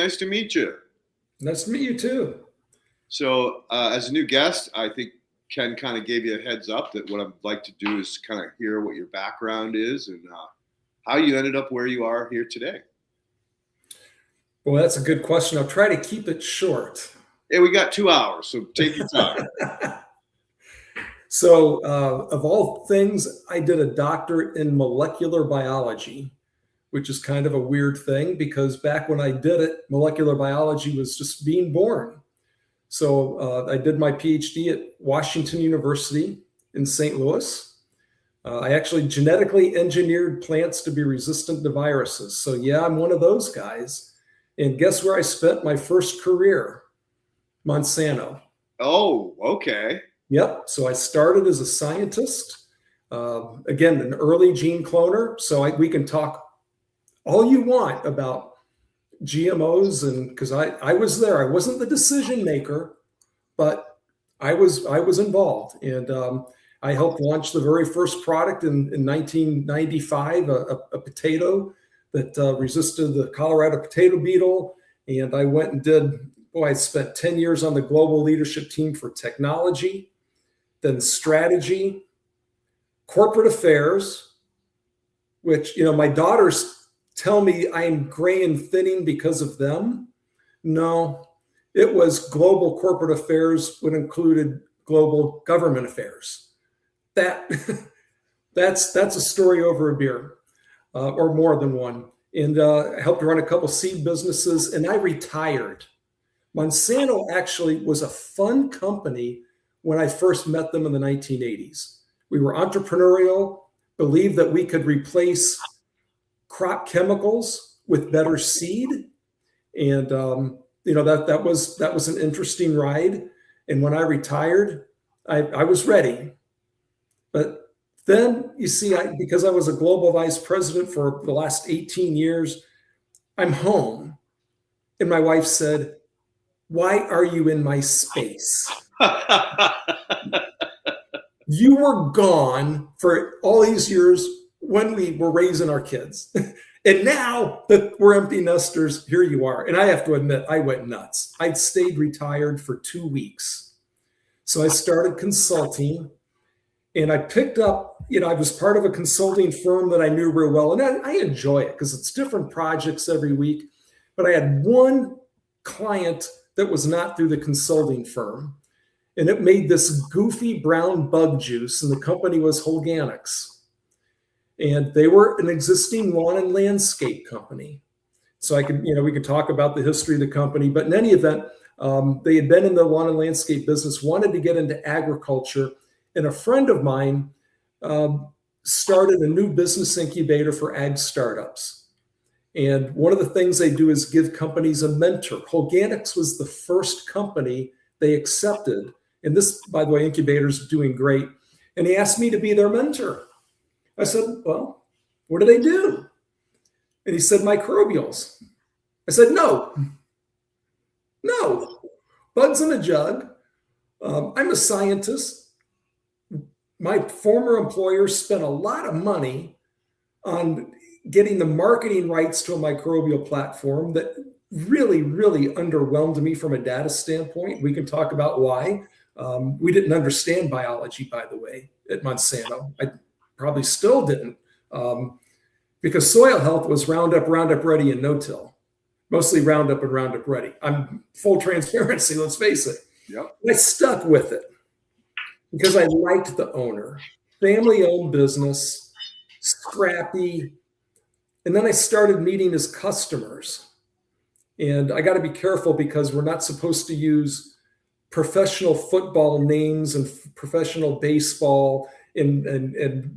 Nice to meet you. Nice to meet you too. So, as a new guest, I think Ken kind of gave you a heads up that what I'd like to do is kind of hear what your background is and how you ended up where you are here today. Well, that's a good question. I'll try to keep it short. Hey, we got 2 hours, so take your time. So, of all things, I did a doctorate in molecular biology, which is kind of a weird thing because back when I did it, molecular biology was just being born. So I did my PhD at Washington University in St. Louis. I actually genetically engineered plants to be resistant to viruses. So yeah, I'm one of those guys. And guess where I spent my first career? Monsanto. Oh, okay. Yep. So I started as a scientist, again, an early gene cloner. So we can talk all you want about GMOs, and because I was there, I wasn't the decision maker, but I was involved, and I helped launch the very first product in 1995, a potato that resisted the Colorado potato beetle, and I went and did. I spent 10 years on the global leadership team for technology, then strategy, corporate affairs, which my daughters tell me I'm gray and thinning because of them. No, it was global corporate affairs, which included global government affairs. That's a story over a beer, or more than one. And I helped run a couple seed businesses, and I retired. Monsanto actually was a fun company when I first met them in the 1980s. We were entrepreneurial, believed that we could replace crop chemicals with better seed, and that was an interesting ride. And when I retired, I was ready. But then you see, because I was a global vice president for the last 18 years, I'm home, and my wife said, "Why are you in my space? You were gone for all these years when we were raising our kids. And now that we're empty nesters, here you are." And I have to admit, I went nuts. I'd stayed retired for 2 weeks. So I started consulting, and I picked up, I was part of a consulting firm that I knew real well. And I enjoy it because it's different projects every week. But I had one client that was not through the consulting firm. And it made this goofy brown bug juice, and the company was Holganix. And they were an existing lawn and landscape company. So we could talk about the history of the company, but in any event, they had been in the lawn and landscape business, wanted to get into agriculture. And a friend of mine started a new business incubator for ag startups. And one of the things they do is give companies a mentor. Holganix was the first company they accepted. And this, by the way, incubator is doing great. And he asked me to be their mentor. I said, "Well, what do they do?" And he said, "Microbials." I said, No, bugs in a jug. I'm a scientist. My former employer spent a lot of money on getting the marketing rights to a microbial platform that really, really underwhelmed me from a data standpoint. We can talk about why. We didn't understand biology, by the way, at Monsanto. I probably still didn't, because soil health was Roundup Ready, and no-till. Mostly Roundup and Roundup Ready. I'm full transparency, let's face it. Yep. I stuck with it because I liked the owner. Family-owned business, scrappy. And then I started meeting his customers. And I got to be careful because we're not supposed to use professional football names and professional baseball and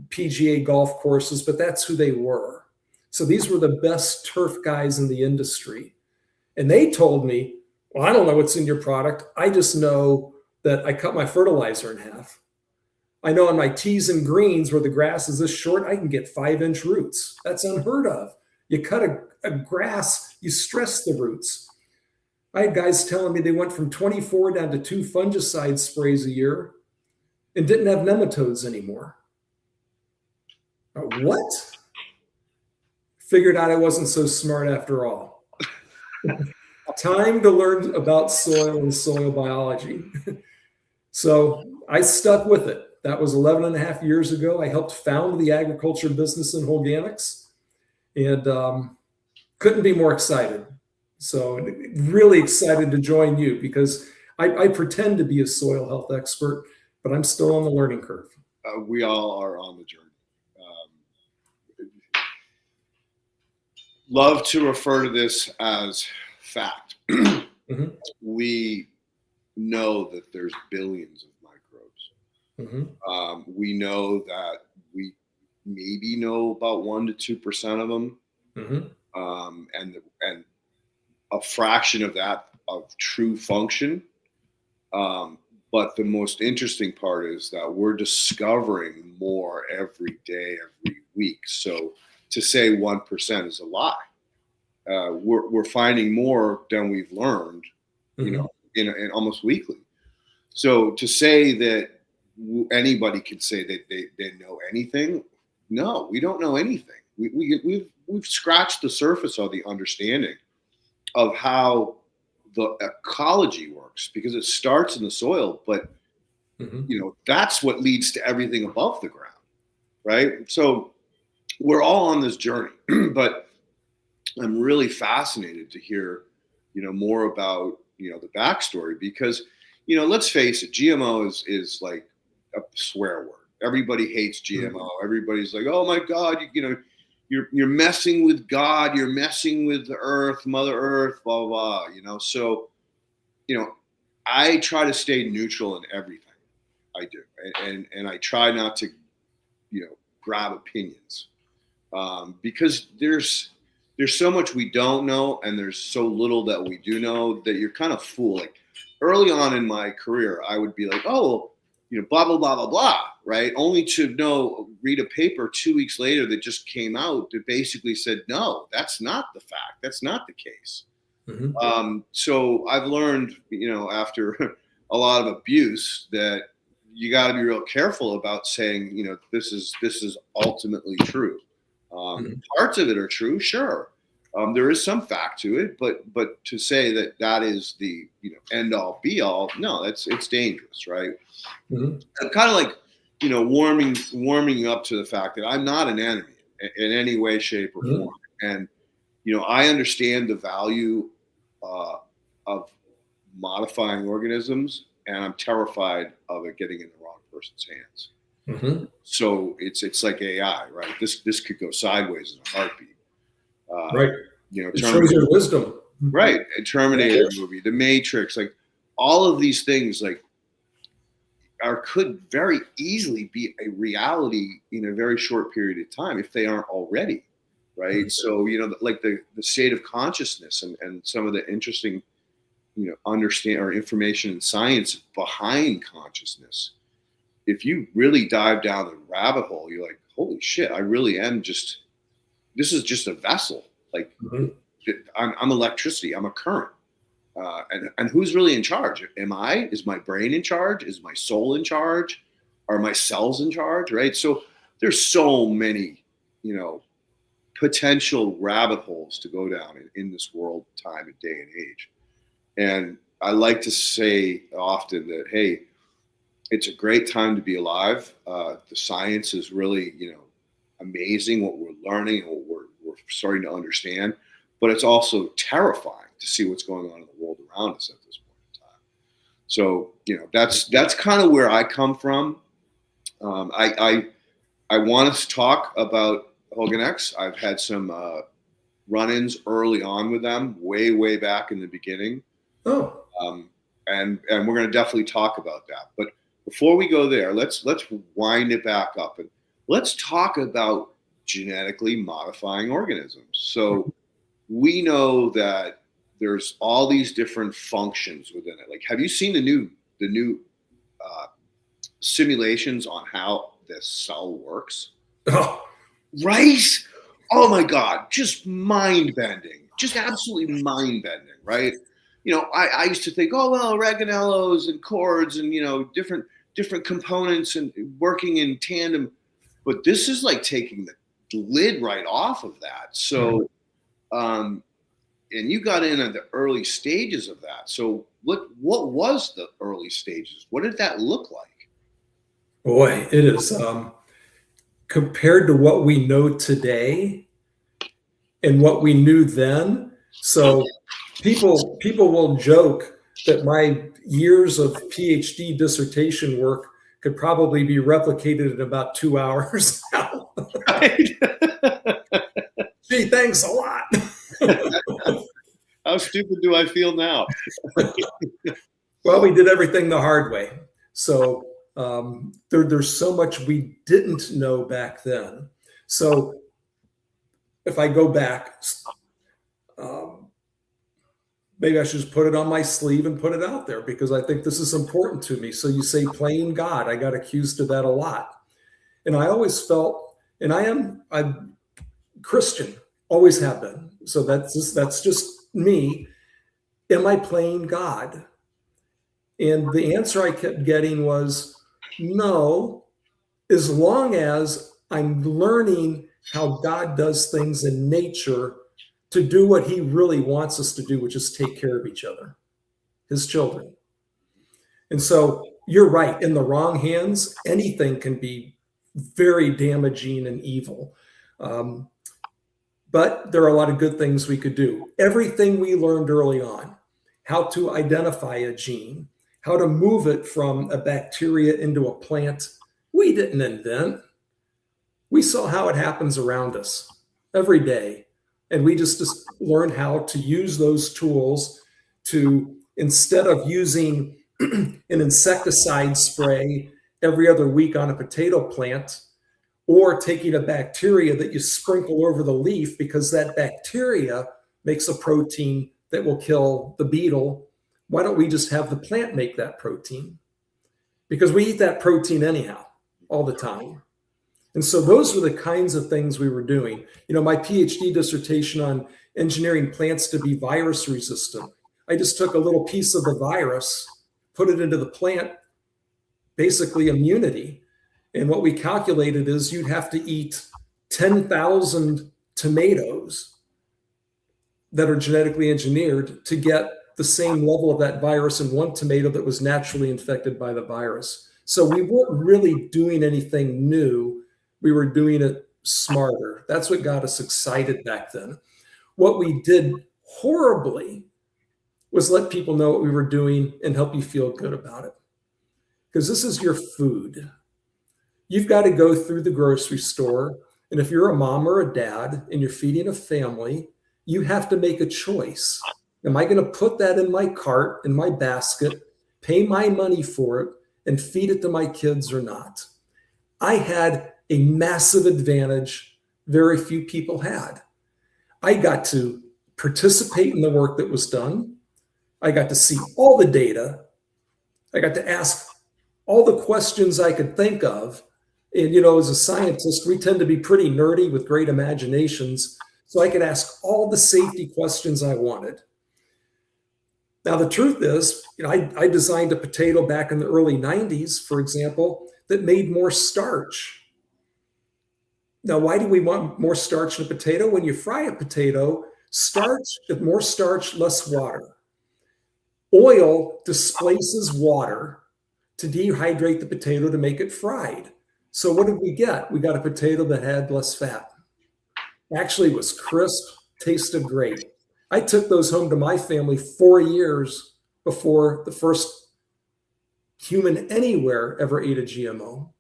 PGA golf courses, but that's who they were. So these were the best turf guys in the industry. And they told me, "Well, I don't know what's in your product. I just know that I cut my fertilizer in half. I know on my tees and greens where the grass is this short, I can get 5-inch roots. That's unheard of. You cut a grass, you stress the roots." I had guys telling me they went from 24 down to 2 fungicide sprays a year and didn't have nematodes anymore. What? Figured out I wasn't so smart after all. time to learn about soil and soil biology. So I stuck with it. That was 11 and a half years ago. I helped found the agriculture business in Holganix, and couldn't be more excited. So really excited to join you, because I pretend to be a soil health expert, but I'm still on the learning curve. We all are on the journey. Love to refer to this as fact. Mm-hmm. We know that there's billions of microbes. Mm-hmm. We know that we maybe know about 1% to 2% of them, and a fraction of that of true function. But the most interesting part is that we're discovering more every day, every week. So to say 1% is a lie. We're finding more than we've learned, in almost weekly. So to say that anybody can say that they know anything, no, we don't know anything. We've scratched the surface of the understanding of how the ecology works, because it starts in the soil, but that's what leads to everything above the ground, right? So we're all on this journey, but I'm really fascinated to hear, more about, the backstory, because, let's face it, GMO is like a swear word. Everybody hates GMO. Everybody's like, oh my God, you're messing with God, you're messing with the earth, Mother Earth, blah, blah, blah, So, I try to stay neutral in everything I do. And I try not to, grab opinions, because there's so much we don't know, and there's so little that we do know, that you're kind of fooled. Like early on in my career, I would be like, oh, blah, blah, blah, blah, blah, right? Only to read a paper 2 weeks later that just came out that basically said, no, that's not the fact. That's not the case. So I've learned, after a lot of abuse, that you got to be real careful about saying, this is ultimately true. Parts of it are true, sure. There is some fact to it, but to say that is the end all be all, no, it's dangerous, right? I'm kind of like warming up to the fact that I'm not an enemy in any way, shape, or form, and I understand the value of modifying organisms, and I'm terrified of it getting in the wrong person's hands. So it's like AI, right? This could go sideways in a heartbeat. Right. It shows your wisdom. Right. A Terminator movie, The Matrix, like all of these things, like could very easily be a reality in a very short period of time if they aren't already, right? So like the state of consciousness and some of the interesting understand or information and science behind consciousness. If you really dive down the rabbit hole, you're like, holy shit, I really am this is just a vessel. Like I'm electricity, I'm a current. And who's really in charge? Is my brain in charge? Is my soul in charge? Are my cells in charge? Right. So there's so many, potential rabbit holes to go down in this world, time and day and age. And I like to say often that, hey, it's a great time to be alive. The science is really, amazing what we're learning and what we're starting to understand. But it's also terrifying to see what's going on in the world around us at this point in time. So, that's kind of where I come from. I want to talk about Holganix. I've had some run-ins early on with them, way back in the beginning. Oh. And we're going to definitely talk about that. But before we go there, let's wind it back up and let's talk about genetically modifying organisms. So we know that there's all these different functions within it. Like, have you seen the new simulations on how this cell works? Oh. Right? Oh my God, just mind-bending, just absolutely mind-bending, right? I used to think, oh, well, organellos and chords and, different components and working in tandem. But this is like taking the lid right off of that. So and you got in at the early stages of that. So what was the early stages? What did that look like? Boy, it is compared to what we know today and what we knew then. So people will joke that my years of PhD dissertation work could probably be replicated in about 2 hours now. Right? Gee, thanks a lot. How stupid do I feel now? Well, we did everything the hard way. So there's so much we didn't know back then. So if I go back, maybe I should just put it on my sleeve and put it out there because I think this is important to me. So you say playing God. I got accused of that a lot. And I always felt, and I'm Christian, always have been. So that's just me. Am I playing God? And the answer I kept getting was no, as long as I'm learning how God does things in nature to do what he really wants us to do, which is take care of each other, his children. And so you're right. In the wrong hands, anything can be very damaging and evil. But there are a lot of good things we could do. Everything we learned early on, how to identify a gene, how to move it from a bacteria into a plant, we didn't invent. We saw how it happens around us every day. And we just learned how to use those tools to, instead of using an insecticide spray every other week on a potato plant, or taking a bacteria that you sprinkle over the leaf because that bacteria makes a protein that will kill the beetle. Why don't we just have the plant make that protein? Because we eat that protein anyhow, all the time. And so those were the kinds of things we were doing. You know, my PhD dissertation on engineering plants to be virus resistant. I just took a little piece of the virus, put it into the plant, basically immunity. And what we calculated is you'd have to eat 10,000 tomatoes that are genetically engineered to get the same level of that virus in one tomato that was naturally infected by the virus. So we weren't really doing anything new. We were doing it smarter. That's what got us excited back then. What we did horribly was let people know what we were doing and help you feel good about it. Because this is your food. You've got to go through the grocery store. And if you're a mom or a dad and you're feeding a family, you have to make a choice. Am I going to put that in my cart, in my basket, pay my money for it, and feed it to my kids or not? I had a massive advantage very few people had. I got to participate in the work that was done. I got to see all the data. I got to ask all the questions I could think of. And, you know, as a scientist, we tend to be pretty nerdy with great imaginations. So I could ask all the safety questions I wanted. Now, the truth is, you know, I designed a potato back in the early 90s, for example, that made more starch. Now, why do we want more starch in a potato? When you fry a potato, more starch, less water. Oil displaces water to dehydrate the potato to make it fried. So what did we get? We got a potato that had less fat. Actually, it was crisp, tasted great. I took those home to my family 4 years before the first human anywhere ever ate a GMO.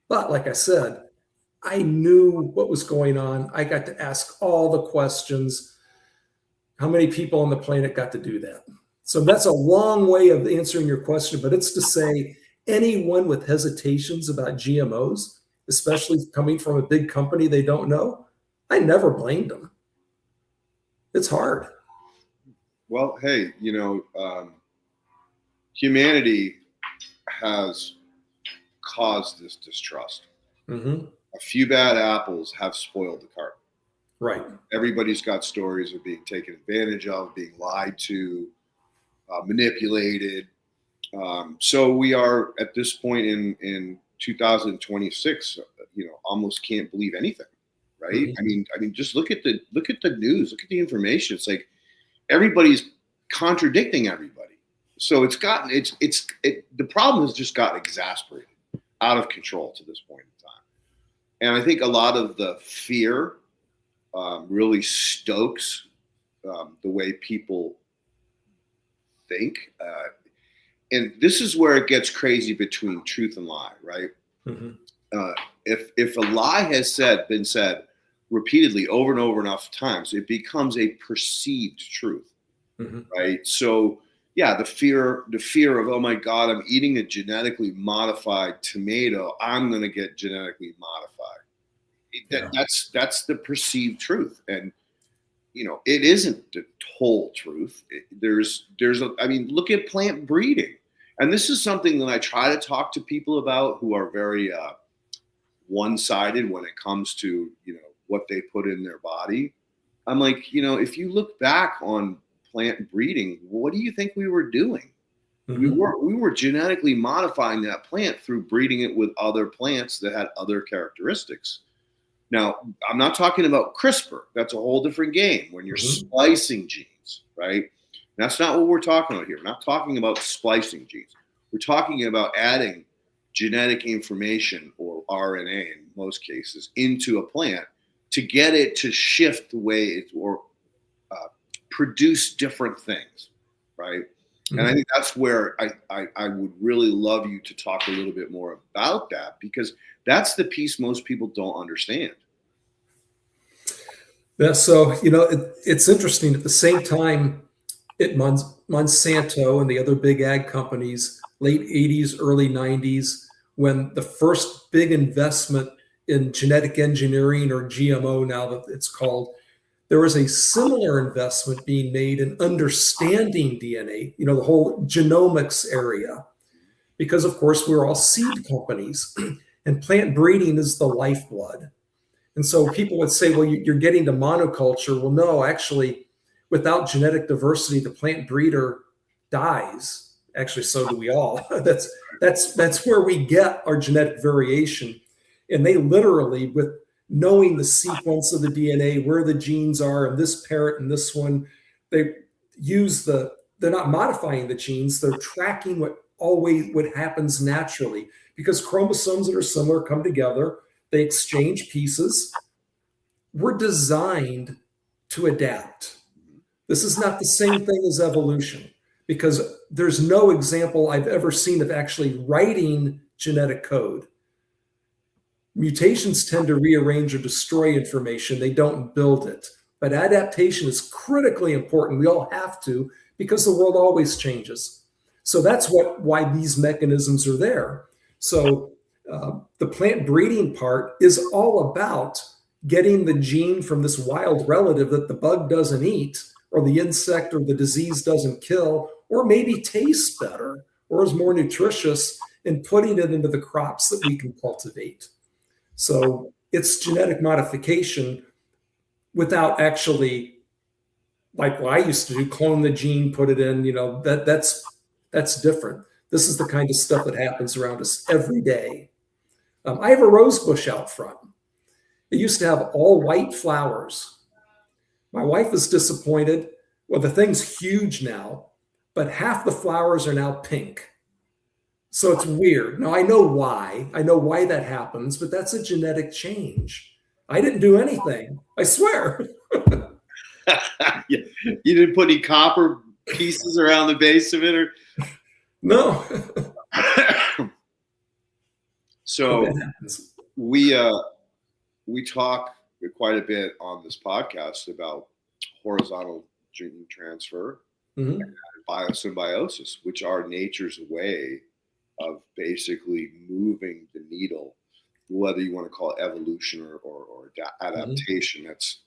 But like I said, I knew what was going on. I got to ask all the questions. How many people on the planet got to do that? So that's a long way of answering your question, but it's to say anyone with hesitations about GMOs, especially coming from a big company they don't know, I never blamed them. It's hard. Well, hey, you know, humanity has caused this distrust. Mm-hmm. A few bad apples have spoiled the cart. Right. Everybody's got stories of being taken advantage of, being lied to, manipulated. So we are at this point in 2026, you know, almost can't believe anything, right? Mm-hmm. I mean, just look at the news, look at the information. It's like everybody's contradicting everybody. So the problem has just gotten exasperated, out of control to this point in time. And I think a lot of the fear really stokes the way people think. And this is where it gets crazy between truth and lie, right? If a lie has been said repeatedly over and over enough times, it becomes a perceived truth, right? So yeah, the fear of, oh my God, I'm eating a genetically modified tomato, I'm going to get genetically modified. That's the perceived truth, and it isn't the whole truth. Look at plant breeding, and this is something that I try to talk to people about who are very one-sided when it comes to what they put in their body. I'm like, if you look back on plant breeding, what do you think we were doing? We were genetically modifying that plant through breeding it with other plants that had other characteristics. Now, I'm not talking about CRISPR. That's a whole different game when you're splicing genes, right? That's not what we're talking about here. We're not talking about splicing genes. We're talking about adding genetic information, or RNA in most cases, into a plant to get it to shift the way it, or produce different things, right? And I think that's where I would really love you to talk a little bit more about that, because that's the piece most people don't understand. Yeah, so it's interesting. At the same time, Monsanto and the other big ag companies, late 80s, early 90s, when the first big investment in genetic engineering, or GMO now that it's called, there was a similar investment being made in understanding DNA, the whole genomics area, because of course we're all seed companies and plant breeding is the lifeblood. And so people would say, well, you're getting to monoculture. Well, no, actually, without genetic diversity, the plant breeder dies. Actually, so do we all. That's where we get our genetic variation. And they literally, with knowing the sequence of the DNA, where the genes are, and this parent and this one, they're not modifying the genes, they're tracking what happens naturally, because chromosomes that are similar come together, they exchange pieces. We're designed to adapt. This is not the same thing as evolution, because there's no example I've ever seen of actually writing genetic code. Mutations tend to rearrange or destroy information. They don't build it. But adaptation is critically important. We all have to, because the world always changes. So that's why these mechanisms are there. So the plant breeding part is all about getting the gene from this wild relative that the bug doesn't eat, or the insect or the disease doesn't kill, or maybe tastes better or is more nutritious, and putting it into the crops that we can cultivate. So it's genetic modification without actually, like what I used to do, clone the gene, put it in, that's different. This is the kind of stuff that happens around us every day. I have a rose bush out front. It used to have all white flowers. My wife is disappointed. Well, the thing's huge now, but half the flowers are now pink. So it's weird. Now, I know why. I know why that happens, but that's a genetic change. I didn't do anything. I swear. You didn't put any copper pieces around the base of it? Or no. So we talk quite a bit on this podcast about horizontal gene transfer and biosymbiosis, which are nature's way of basically moving the needle, whether you want to call it evolution or adaptation. That's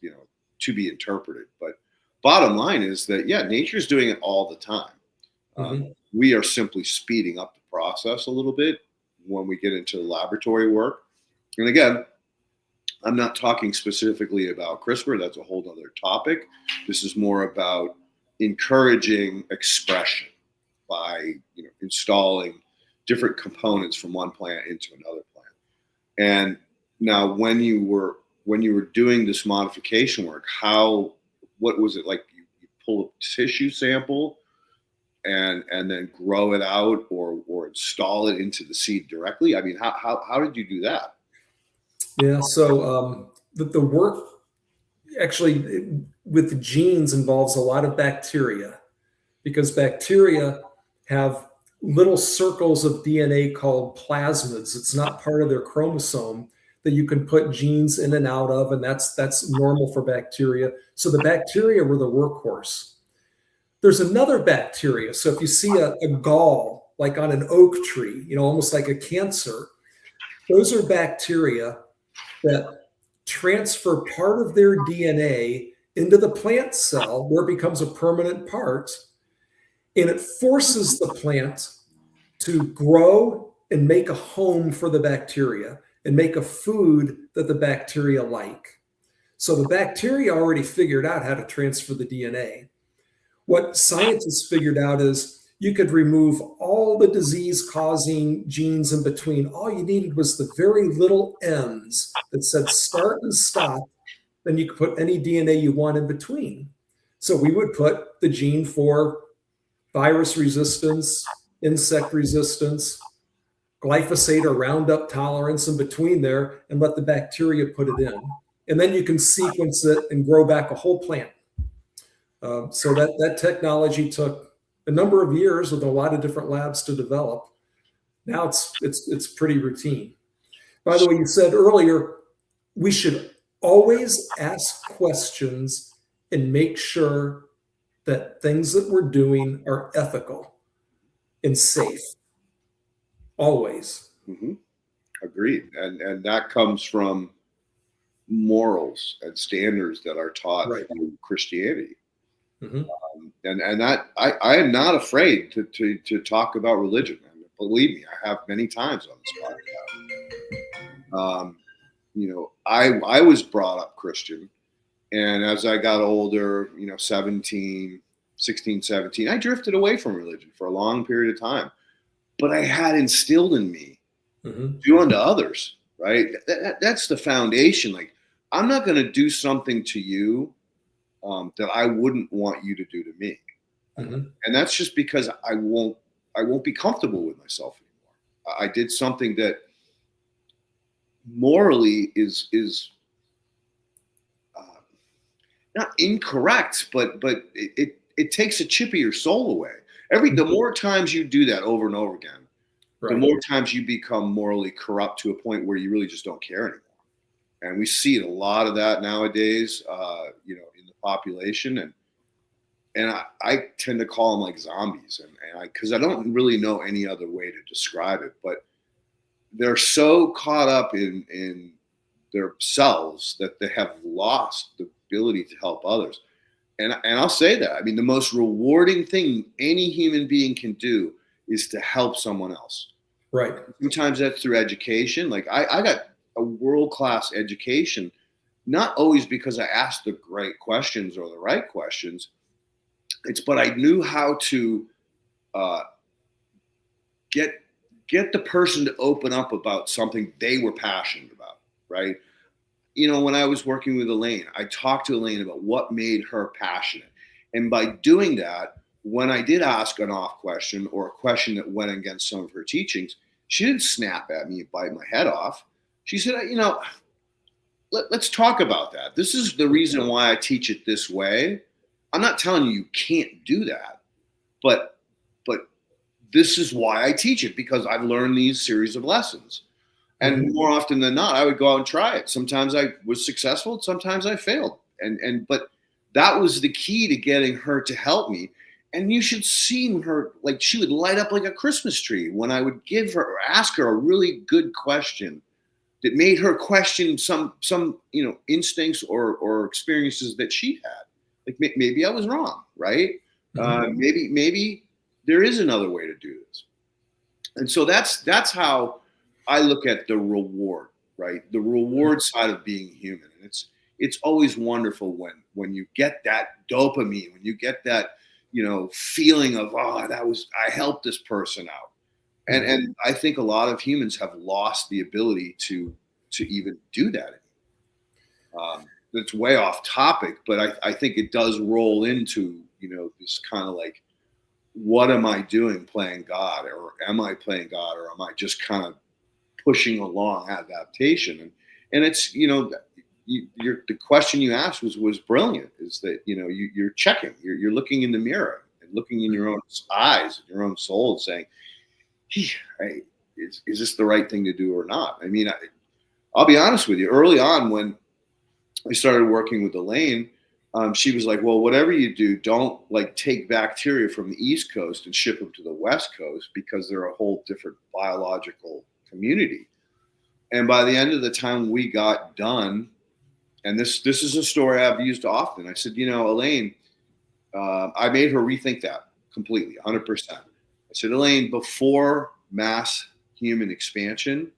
to be interpreted. But bottom line is that nature's doing it all the time. We are simply speeding up the process a little bit when we get into laboratory work. And again, I'm not talking specifically about CRISPR. That's a whole other topic. This is more about encouraging expression by installing different components from one plant into another plant. And now, when you were doing this modification work, what was it like? You pull a tissue sample and then grow it out or install it into the seed directly? I mean, how did you do that? Yeah. So the work actually with the genes involves a lot of bacteria, because bacteria have little circles of DNA called plasmids. It's not part of their chromosome that you can put genes in and out of, and that's normal for bacteria. So the bacteria were the workhorse. There's another bacteria. So if you see a gall, like on an oak tree, almost like a cancer, those are bacteria that transfer part of their DNA into the plant cell where it becomes a permanent part, and it forces the plant to grow and make a home for the bacteria and make a food that the bacteria like. So the bacteria already figured out how to transfer the DNA. What scientists figured out is you could remove all the disease-causing genes in between. All you needed was the very little ends that said start and stop. Then you could put any DNA you want in between. So we would put the gene for virus resistance, insect resistance, glyphosate or Roundup tolerance in between there, and let the bacteria put it in. And then you can sequence it and grow back a whole plant. So that technology took a number of years with a lot of different labs to develop. Now it's pretty routine. By the way, you said earlier, we should always ask questions and make sure that things that we're doing are ethical and safe. Always. Mm-hmm. Agreed. And that comes from morals and standards that are taught through Christianity. Mm-hmm. And that I am not afraid to talk about religion. And believe me, I have many times on this podcast. I was brought up Christian, and as I got older, 16, 17, I drifted away from religion for a long period of time. But I had instilled in me, do unto others, right? That's the foundation. Like, I'm not going to do something to you that I wouldn't want you to do to me. And that's just because I won't be comfortable with myself anymore. I did something that morally is not incorrect, but it takes a chip of your soul away. The more times you do that over and over again, the more times you become morally corrupt to a point where you really just don't care anymore. And we see a lot of that nowadays, in the population, and I tend to call them like zombies, because I don't really know any other way to describe it, but they're so caught up in themselves that they have lost the ability to help others. And I'll say that. I mean, the most rewarding thing any human being can do is to help someone else. Right. Sometimes that's through education. Like I got a world-class education, not always because I asked the great questions or the right questions. But I knew how to get the person to open up about something they were passionate about, right? When I was working with Elaine, I talked to Elaine about what made her passionate. And by doing that, when I did ask an off question or a question that went against some of her teachings, she didn't snap at me and bite my head off. She said, let's talk about that. This is the reason why I teach it this way. I'm not telling you can't do that, but this is why I teach it, because I've learned these series of lessons. And more often than not, I would go out and try it. Sometimes I was successful, sometimes I failed. But that was the key to getting her to help me. And you should see her, like, she would light up like a Christmas tree when I would give her or ask her a really good question that made her question some instincts or experiences that she had. Like, maybe I was wrong, right? Maybe there is another way to do this. And so that's how I look at the reward, right? The reward side of being human. And it's always wonderful when you get that dopamine, when you get that, feeling of, I helped this person out. And I think a lot of humans have lost the ability to even do that. It's way off topic, but I think it does roll into this kind of like, what am I doing playing God, or am I playing God, or am I just kind of pushing along adaptation? And it's, the question you asked was brilliant, is that, you're checking, you're looking in the mirror and looking in your own eyes, your own soul, and saying, hey, is this the right thing to do or not? I mean, I'll be honest with you, early on when I started working with Elaine, she was like, well, whatever you do, don't like take bacteria from the East Coast and ship them to the West Coast, because they're a whole different biological community. And by the end of the time we got done, and this is a story I've used often, I said, Elaine, I made her rethink that completely, 100%. I said, Elaine, before mass human expansion,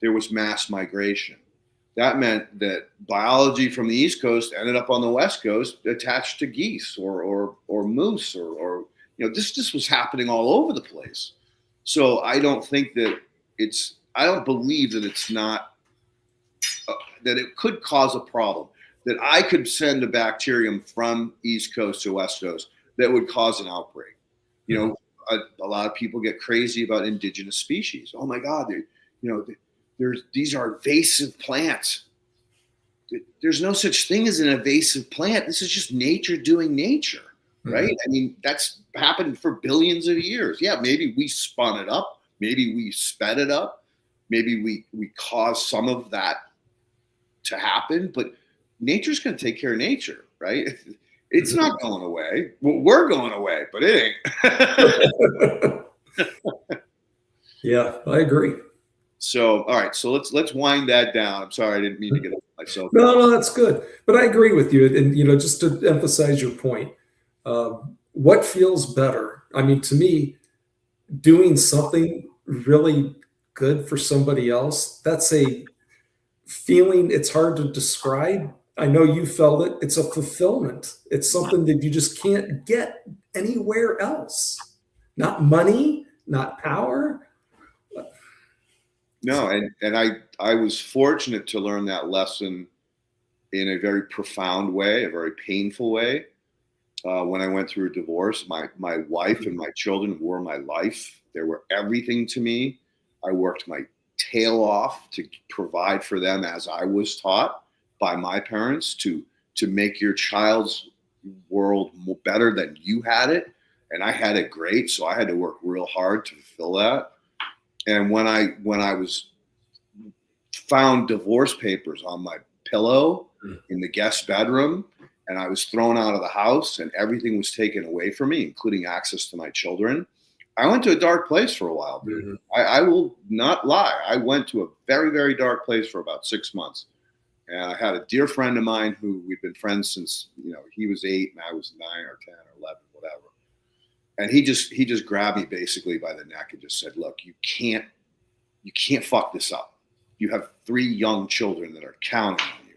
there was mass migration. That meant that biology from the East Coast ended up on the West Coast attached to geese or moose or this was happening all over the place. So I don't think that I don't believe that it's not, that it could cause a problem, that I could send a bacterium from East Coast to West Coast that would cause an outbreak. A lot of people get crazy about indigenous species. Oh my God, these are invasive plants. There's no such thing as an invasive plant. This is just nature doing nature, right? Mm-hmm. I mean, that's happened for billions of years. Yeah, maybe we spun it up. Maybe we sped it up. Maybe we caused some of that to happen. But nature's going to take care of nature, right? It's not going away. Well, we're going away, but it ain't. Yeah, I agree. So, all right. So let's wind that down. I'm sorry, I didn't mean to get myself. No, that's good. But I agree with you. And just to emphasize your point, what feels better? I mean, to me, doing something really good for somebody else, that's a feeling. It's hard to describe. I know you felt it. It's a fulfillment. It's something that you just can't get anywhere else. Not money, not power. No, and I was fortunate to learn that lesson in a very profound way, a very painful way. When I went through a divorce, my wife and my children were my life. They were everything to me. I worked my tail off to provide for them, as I was taught by my parents, to make your child's world better than you had it. And I had it great, so I had to work real hard to fulfill that. And when I was found divorce papers on my pillow in the guest bedroom, and I was thrown out of the house and everything was taken away from me, including access to my children, I went to a dark place for a while, dude. Mm-hmm. I will not lie. I went to a very, very dark place for about 6 months. And I had a dear friend of mine who we've been friends since, he was 8 and I was 9 or 10 or 11, whatever. And he just grabbed me basically by the neck and just said, look, you can't fuck this up. You have 3 young children that are counting on you.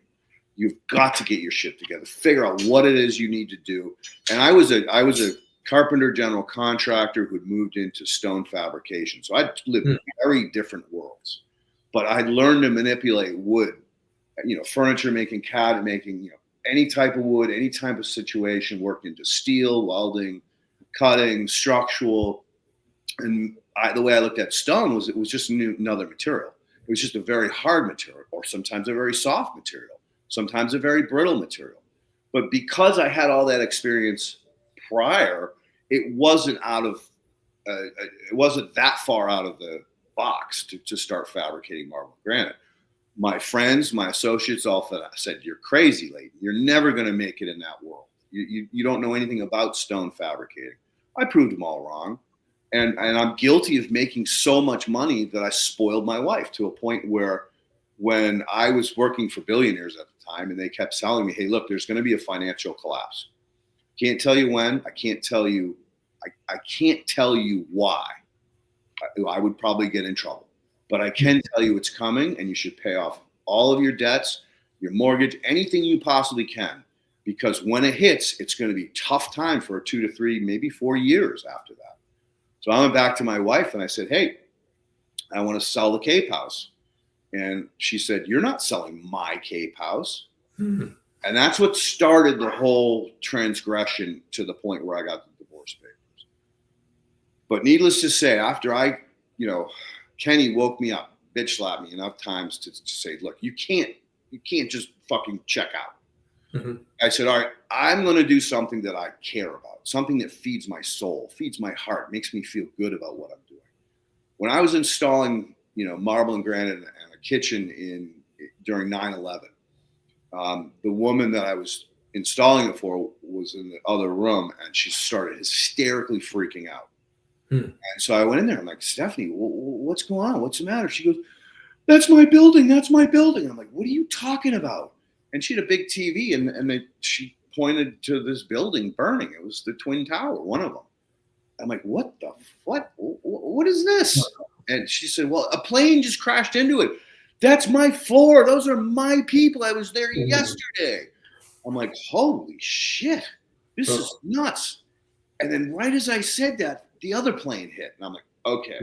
You've got to get your shit together. Figure out what it is you need to do. And I was a carpenter general contractor who'd moved into stone fabrication. So I'd lived in very different worlds. But I'd learned to manipulate wood, furniture making, cabinet making, any type of wood, any type of situation, worked into steel, welding, cutting, structural. And the way I looked at stone was it was just another material. It was just a very hard material, or sometimes a very soft material, sometimes a very brittle material. But because I had all that experience prior, it wasn't that far out of the box to start fabricating marble and granite. My friends, my associates all said, you're crazy, Leighton. You're never going to make it in that world. You don't know anything about stone fabricating. I proved them all wrong. And I'm guilty of making so much money that I spoiled my wife to a point where when I was working for billionaires at the time and they kept telling me, hey, look, there's going to be a financial collapse. Can't tell you when. I can't tell you why. I would probably get in trouble. But I can tell you it's coming, and you should pay off all of your debts, your mortgage, anything you possibly can. Because when it hits, it's going to be a tough time for 2 to 3, maybe 4 years after that. So I went back to my wife and I said, hey, I want to sell the Cape House. And she said, you're not selling my Cape House. And And that's what started the whole transgression to the point where I got the divorce papers. But needless to say, after Kenny woke me up, bitch slapped me enough times to say, look, you can't just fucking check out. Mm-hmm. I said, all right, I'm going to do something that I care about, something that feeds my soul, feeds my heart, makes me feel good about what I'm doing. When I was installing, marble and granite and a kitchen during 9/11, the woman that I was installing it for was in the other room, and she started hysterically freaking out. And so I went in there. I'm like, Stephanie, what's going on? What's the matter? She goes, that's my building. That's my building. I'm like, what are you talking about? And she had a big TV, and she pointed to this building burning. It was the Twin Tower, one of them. I'm like, what is this? And she said, well, a plane just crashed into it. That's my floor. Those are my people. I was there yesterday. I'm like, holy shit, this is nuts. And then right as I said that, the other plane hit. And I'm like, okay,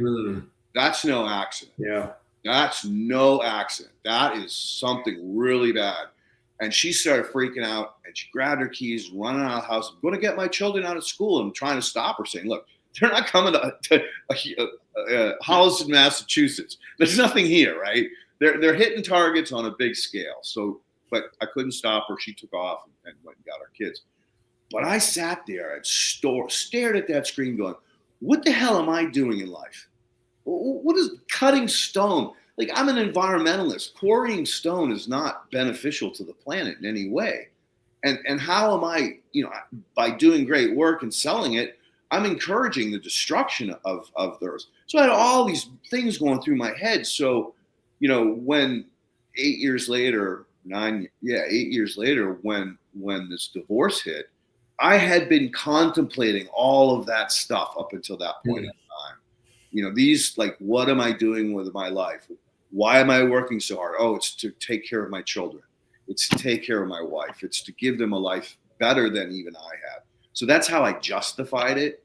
that's no accident. Yeah. That's no accident. That is something really bad. And she started freaking out, and she grabbed her keys, running out of the house. I'm going to get my children out of school. And I'm trying to stop her, saying, look, they're not coming to Holliston, Massachusetts. There's nothing here, right? They're hitting targets on a big scale. So, but I couldn't stop her. She took off and went and got our kids. But I sat there and stared at that screen going, what the hell am I doing in life? What is cutting stone? Like, I'm an environmentalist. Quarrying stone is not beneficial to the planet in any way. And how am I, by doing great work and selling it, I'm encouraging the destruction of theirs. So I had all these things going through my head. So, when 8 years later, when this divorce hit, I had been contemplating all of that stuff up until that point in time. These, like, what am I doing with my life? Why am I working so hard? Oh, it's to take care of my children. It's to take care of my wife. It's to give them a life better than even I had. So that's how I justified it.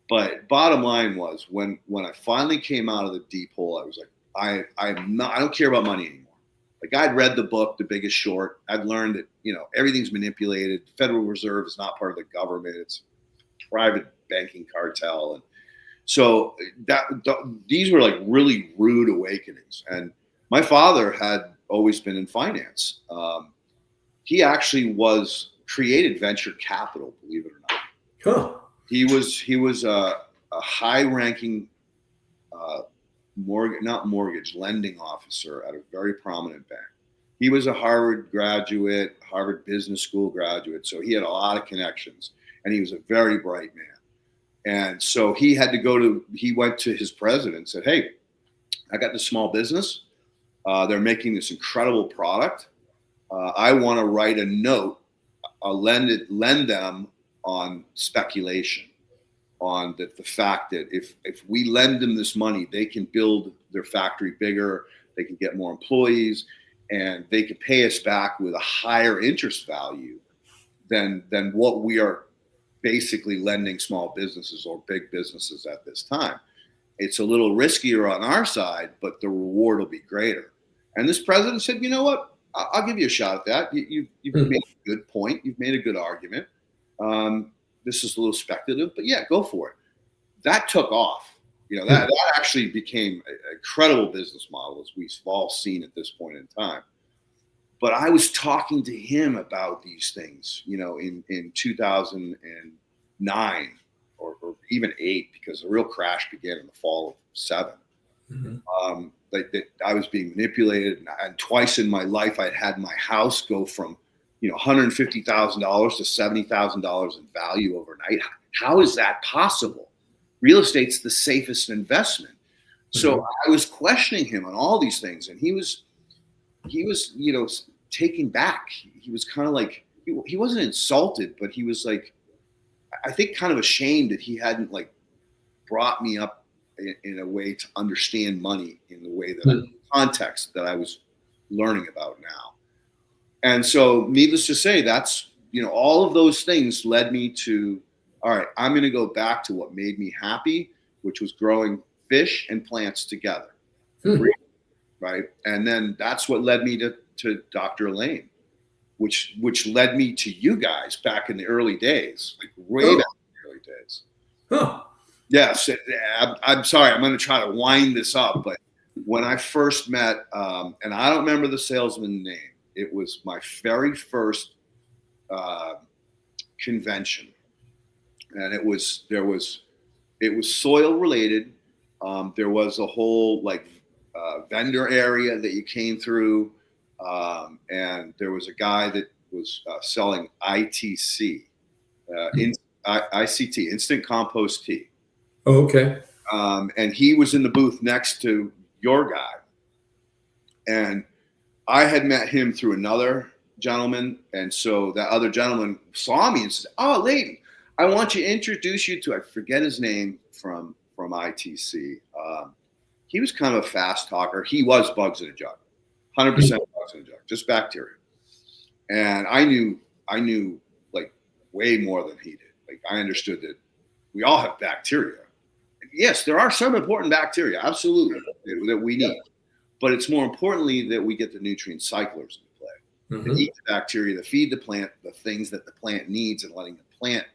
But bottom line was, when I finally came out of the deep hole, I was like, I don't care about money anymore. Like, I'd read the book, The Biggest Short. I'd learned that, everything's manipulated. The Federal Reserve is not part of the government. It's a private banking cartel. And so these were like really rude awakenings. And my father had always been in finance. He actually created venture capital, believe it or not. Huh. He was a high-ranking lending officer at a very prominent bank. He was a Harvard graduate, Harvard Business School graduate, so he had a lot of connections, and he was a very bright man. And so he went to his president and said, hey, I got this small business. They're making this incredible product. I want to write a note, lend them on speculation, on the fact that if we lend them this money, they can build their factory bigger, they can get more employees, and they can pay us back with a higher interest value than what we are basically lending small businesses or big businesses at this time. It's a little riskier on our side, but the reward will be greater. And this president said, you know what? I'll give you a shot at that. You've made a good point. You've made a good argument. This is a little speculative, but yeah, go for it. That took off. That actually became an incredible business model, as we've all seen at this point in time. But I was talking to him about these things, in 2009 or even 8, because the real crash began in the fall of 7. Mm-hmm. That I was being manipulated, and twice in my life I'd had my house go from $150,000 to $70,000 in value overnight. How is that possible? Real estate's the safest investment. So I was questioning him on all these things, and he was taken back. He was kind of like, he wasn't insulted, but he was like, I think kind of ashamed that he hadn't like brought me up in a way to understand money in the way that context that I was learning about now. And so needless to say, that's, all of those things led me to, all right, I'm going to go back to what made me happy, which was growing fish and plants together. Right. And then that's what led me to Dr. Elaine, which led me to you guys back in the early days, like way back in the early days. Huh. Yes, I'm sorry. I'm going to try to wind this up, but when I first met, and I don't remember the salesman's name, it was my very first convention, and it was soil related. There was a whole vendor area that you came through, and there was a guy that was selling ITC, ICT, instant compost tea. Oh, okay. And he was in the booth next to your guy. And I had met him through another gentleman. And so that other gentleman saw me and said, "Oh, Leighton, I want to introduce you to," I forget his name, from ITC. He was kind of a fast talker. He was bugs in a jug, 100% bugs in a jug, just bacteria. And I knew like way more than he did. Like, I understood that we all have bacteria. Yes, there are some important bacteria, absolutely, that we need. But it's more importantly that we get the nutrient cyclers into play. Mm-hmm. That eat the bacteria, that feed the plant the things that the plant needs, and letting the plant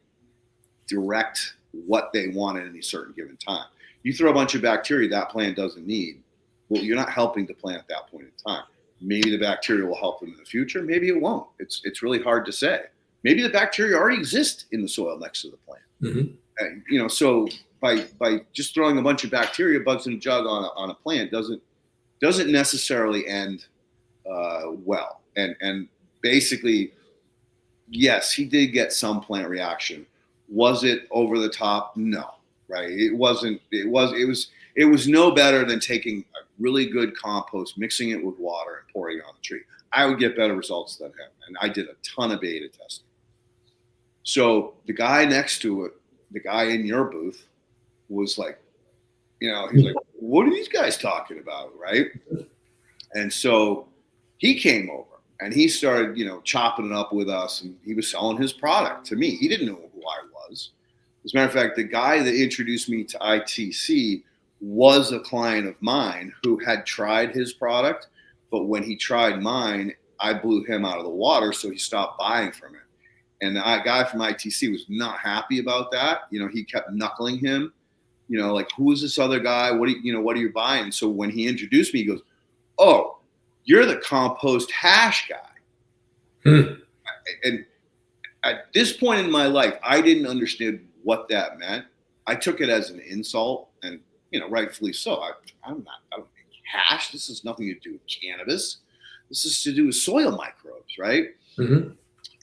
direct what they want at any certain given time. You throw a bunch of bacteria that plant doesn't need, well, you're not helping the plant at that point in time. Maybe the bacteria will help them in the future. Maybe it won't. It's really hard to say. Maybe the bacteria already exist in the soil next to the plant. Mm-hmm. So by just throwing a bunch of bacteria, bugs in a jug on a plant doesn't necessarily end well. And basically, yes, he did get some plant reaction. Was it over the top? No, right? It wasn't. It was no better than taking a really good compost, mixing it with water, and pouring it on the tree. I would get better results than him, and I did a ton of beta testing. So the guy next to it, the guy in your booth, was like, he's like, "What are these guys talking about?" Right? And so he came over and he started, chopping it up with us, and he was selling his product to me. He didn't know who I was. As a matter of fact, the guy that introduced me to ITC was a client of mine who had tried his product, but when he tried mine, I blew him out of the water, so he stopped buying from it. And the guy from ITC was not happy about that. He kept knuckling him. Like, who is this other guy? What are you buying? So when he introduced me, he goes, "Oh, you're the compost hash guy." And at this point in my life, I didn't understand what that meant. I took it as an insult, and rightfully so. I don't make hash. This has nothing to do with cannabis. This is to do with soil microbes, right? Mm-hmm.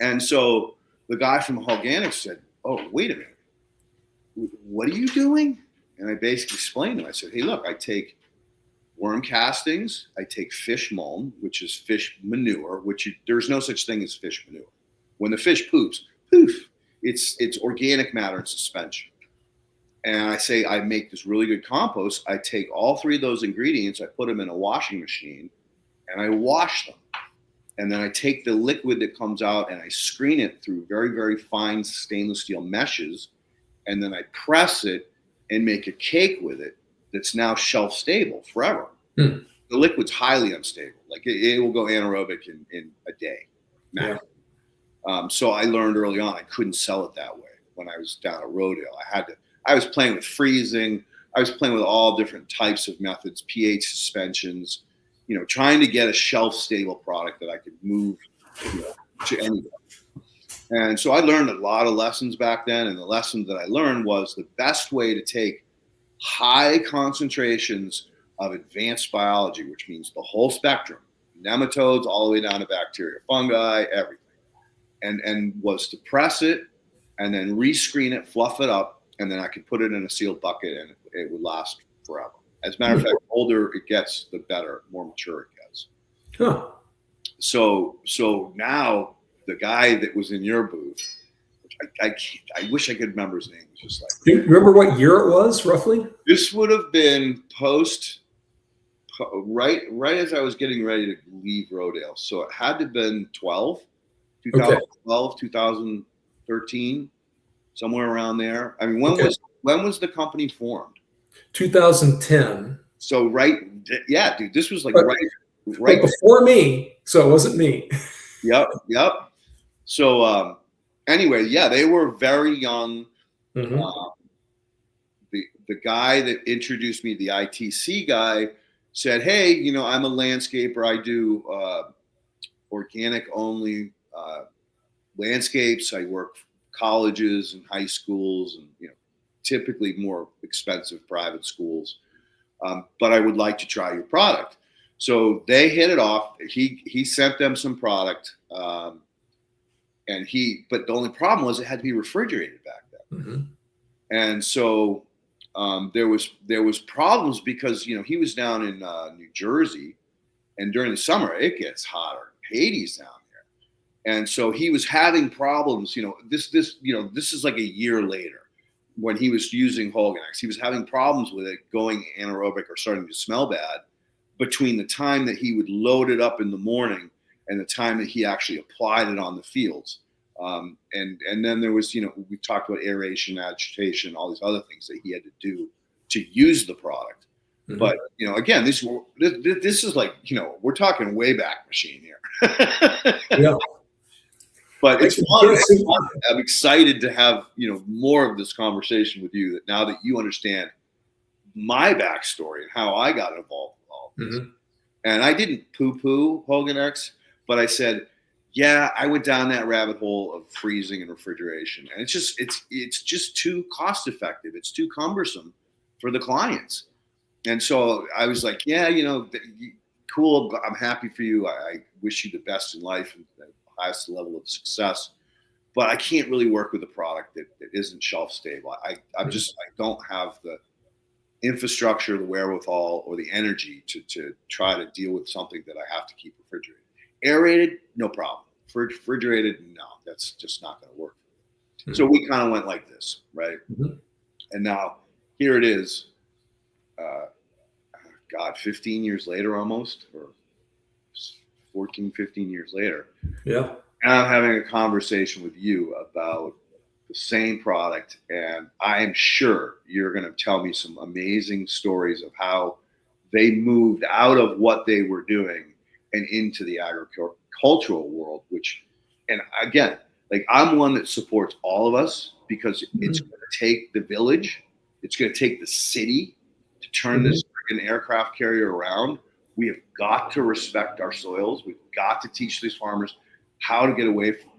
And so the guy from Holganix said, "Oh, wait a minute. What are you doing?" And I basically explained to him. I said, "Hey, look, I take worm castings. I take fish mulm, which is fish manure, there's no such thing as fish manure. When the fish poops, poof, it's organic matter in suspension. And I say I make this really good compost. I take all three of those ingredients, I put them in a washing machine, and I wash them. And then I take the liquid that comes out and I screen it through very, very fine stainless steel meshes. And then I press it and make a cake with it that's now shelf stable forever." The liquid's highly unstable. Like, it will go anaerobic in a day. Yeah. So I learned early on I couldn't sell it that way when I was down at Rodale. I was playing with freezing. I was playing with all different types of methods, pH suspensions, trying to get a shelf-stable product that I could move to anywhere. And so I learned a lot of lessons back then. And the lesson that I learned was the best way to take high concentrations of advanced biology, which means the whole spectrum, nematodes all the way down to bacteria, fungi, everything, and was to press it and then rescreen it, fluff it up, and then I could put it in a sealed bucket and it would last forever. As a matter of fact, the older it gets, the better, more mature it gets. Huh. So now the guy that was in your booth, I wish I could remember his name. It was just like, do you remember what year it was roughly? This would have been right as I was getting ready to leave Rodale. So it had to have been 2012, 2013, somewhere around there. I mean, when was the company formed? 2010. So dude, this was like right before me. So it wasn't me. Yep. Yep. So anyway, yeah, they were very young. Mm-hmm. The guy that introduced me, the ITC guy, said, "Hey, I'm a landscaper. I do organic only landscapes. I work colleges and high schools, and typically more expensive private schools. But I would like to try your product." So they hit it off. He sent them some product, but the only problem was it had to be refrigerated back then, Mm-hmm. and so there was problems because he was down in New Jersey, and during the summer it gets hotter, Hades down there, and so he was having problems. This is like a year later when he was using Holganix. He was having problems with it going anaerobic or starting to smell bad between the time that he would load it up in the morning and the time that he actually applied it on the fields. And then there was, we talked about aeration, agitation, all these other things that he had to do to use the product. Mm-hmm. But, again, this is like, we're talking way back machine here. Yeah. But it's fun. I'm excited to have, more of this conversation with you, that now that you understand my backstory and how I got involved with all of this. Mm-hmm. And I didn't poo-poo Holganix, but I said, yeah, I went down that rabbit hole of freezing and refrigeration. And it's just too cost effective. It's too cumbersome for the clients. And so I was like, yeah, cool. I'm happy for you. I wish you the best in life and the highest level of success. But I can't really work with a product that isn't shelf stable. I don't have the infrastructure, the wherewithal, or the energy to try to deal with something that I have to keep refrigerated. Aerated, no problem. Refrigerated, no, that's just not going to work. Mm-hmm. So we kind of went like this, right? Mm-hmm. And now here it is, 15 years later almost, or 14, 15 years later. Yeah. And I'm having a conversation with you about the same product, and I am sure you're going to tell me some amazing stories of how they moved out of what they were doing and into the agricultural world, and again, like, I'm one that supports all of us, because it's going to take the village, it's going to take the city to turn this freaking aircraft carrier around. We have got to respect our soils. We've got to teach these farmers how to get away from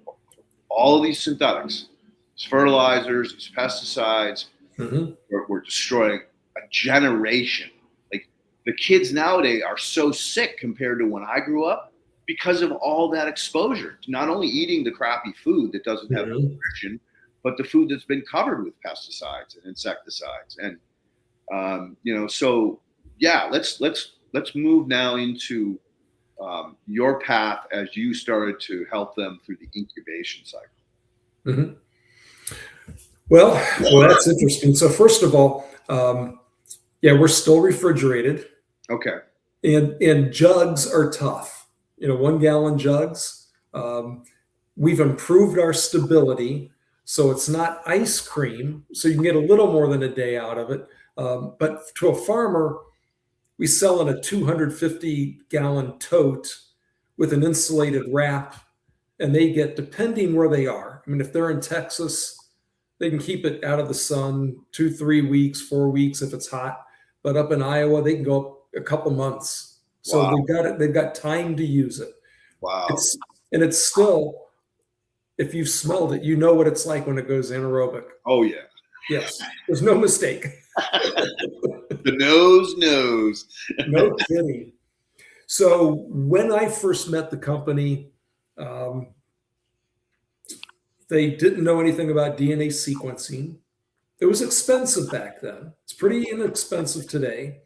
all of these synthetics, these fertilizers, these pesticides. Mm-hmm. We're destroying a generation. Like, the kids nowadays are so sick compared to when I grew up because of all that exposure to not only eating the crappy food that doesn't have nutrition, but the food that's been covered with pesticides and insecticides. And so yeah, let's move now into your path as you started to help them through the incubation cycle. Mm-hmm. Well, that's interesting. So first of all, we're still refrigerated. Okay. And jugs are tough. 1 gallon jugs. We've improved our stability, so it's not ice cream. So you can get a little more than a day out of it. But to a farmer, we sell in a 250-gallon tote with an insulated wrap, and they get, depending where they are. I mean, if they're in Texas, they can keep it out of the sun 2, 3 weeks, 4 weeks if it's hot. But up in Iowa, they can go up a couple months. So wow. They've got time to use it. Wow. It's still, if you've smelled it, you know what it's like when it goes anaerobic. Oh, yeah. Yes. There's no mistake. The nose knows. No kidding. So when I first met the company, they didn't know anything about DNA sequencing. It was expensive back then. It's pretty inexpensive today.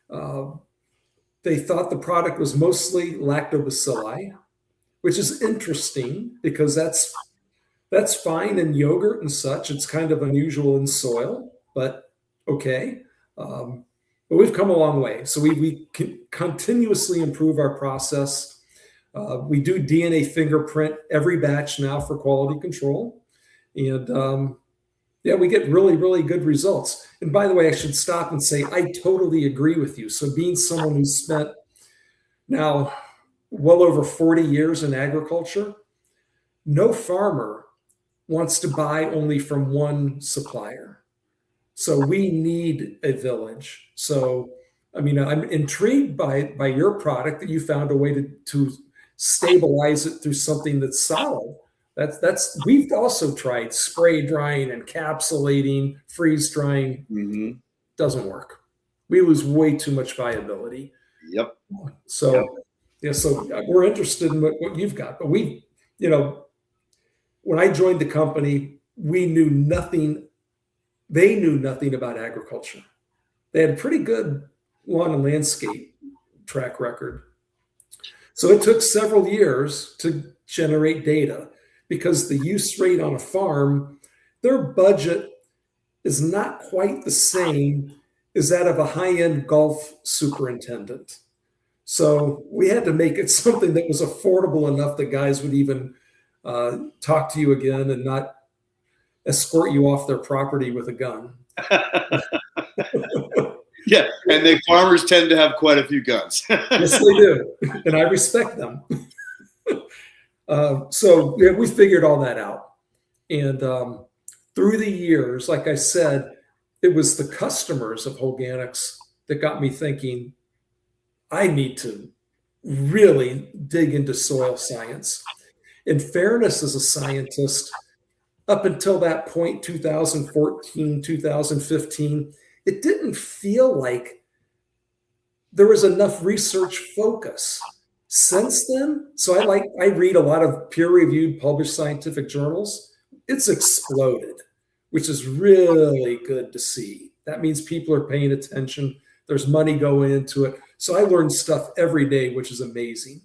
They thought the product was mostly lactobacilli, which is interesting because that's fine in yogurt and such. It's kind of unusual in soil, but okay. But we've come a long way. So we continuously improve our process. We do DNA fingerprint every batch now for quality control. And we get really, really good results. And by the way, I should stop and say, I totally agree with you. So being someone who's spent now, well over 40 years in agriculture, no farmer wants to buy only from one supplier. So we need a village. So, I mean, I'm intrigued by your product that you found a way to stabilize it through something that's solid. We've also tried spray drying, encapsulating, freeze drying. Mm-hmm. Doesn't work. We lose way too much viability. Yep. So, Yep. yeah, so we're interested in what you've got. But when I joined the company, we knew nothing. They knew nothing about agriculture. They had a pretty good lawn and landscape track record. So it took several years to generate data because the use rate on a farm, their budget is not quite the same as that of a high-end golf superintendent. So we had to make it something that was affordable enough that guys would even talk to you again and not escort you off their property with a gun. Yeah, and the farmers tend to have quite a few guns. Yes, they do, and I respect them. So yeah, we figured all that out, and through the years, like I said, it was the customers of Holganix that got me thinking, I need to really dig into soil science. In fairness, as a scientist, up until that point, 2014, 2015, it didn't feel like there was enough research focus. Since then, so I read a lot of peer-reviewed, published scientific journals. It's exploded, which is really good to see. That means people are paying attention. There's money going into it. So I learn stuff every day, which is amazing.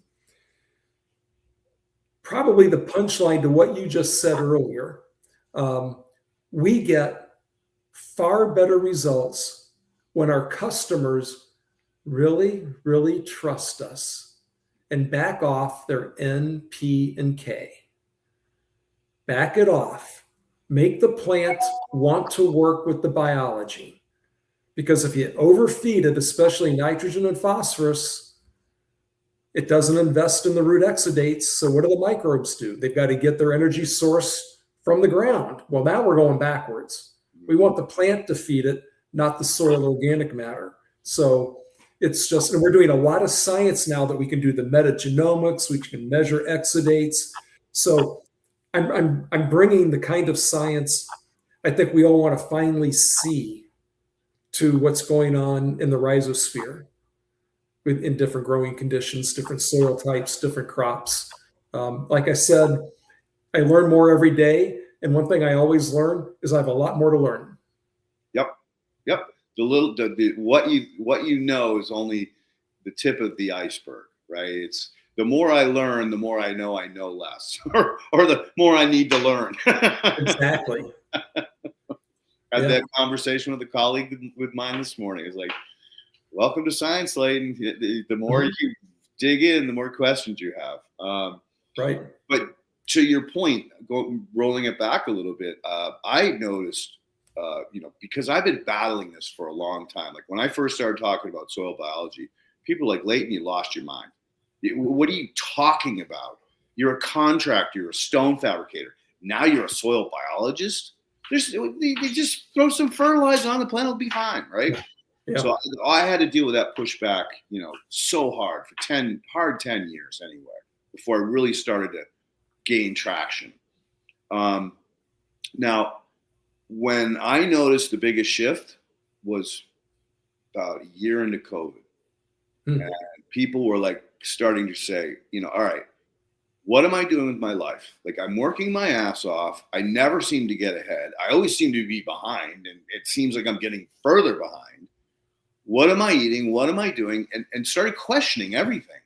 Probably the punchline to what you just said earlier, we get far better results when our customers really, really trust us and back off their N, P, and K. Back it off. Make the plant want to work with the biology. Because if you overfeed it, especially nitrogen and phosphorus, it doesn't invest in the root exudates. So what do the microbes do? They've got to get their energy source from the ground. Well, now we're going backwards. We want the plant to feed it, not the soil organic matter. So it's just, and we're doing a lot of science now that we can do the metagenomics, we can measure exudates. So I'm bringing the kind of science I think we all want to finally see to what's going on in the rhizosphere in different growing conditions, different soil types, different crops. Like I said, I learn more every day. And one thing I always learn is I have a lot more to learn. Yep. What you know is only the tip of the iceberg, right? It's the more I learn, the more I know less, or the more I need to learn. Exactly. I had that conversation with a colleague with mine this morning. It's like, welcome to science, Leighton. The more you dig in, the more questions you have. Right. But to your point, rolling it back a little bit, I noticed, because I've been battling this for a long time. Like when I first started talking about soil biology, people were like, Leighton, you lost your mind. What are you talking about? You're a contractor, you're a stone fabricator. Now you're a soil biologist? They just throw some fertilizer on the plant, it'll be fine, right? Yeah. So I had to deal with that pushback, so hard for 10 years anyway, before I really started to gain traction. Now, when I noticed the biggest shift was about a year into COVID. And people were like starting to say, all right, what am I doing with my life? Like I'm working my ass off. I never seem to get ahead. I always seem to be behind, and it seems like I'm getting further behind. What am I eating? What am I doing? And started questioning everything.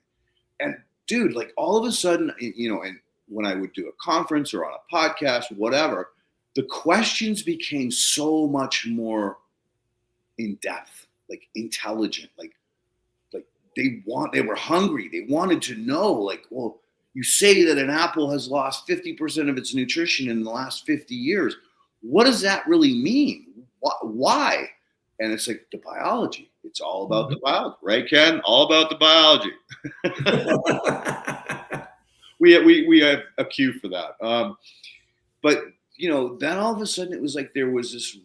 And dude, like all of a sudden, and when I would do a conference or on a podcast, whatever, the questions became so much more in depth, like intelligent, like they were hungry. They wanted to know, like, well, you say that an apple has lost 50% of its nutrition in the last 50 years. What does that really mean? Why? And it's like the biology. It's all about the biology, right, Ken? All about the biology. we have a cue for that. But then all of a sudden it was like there was this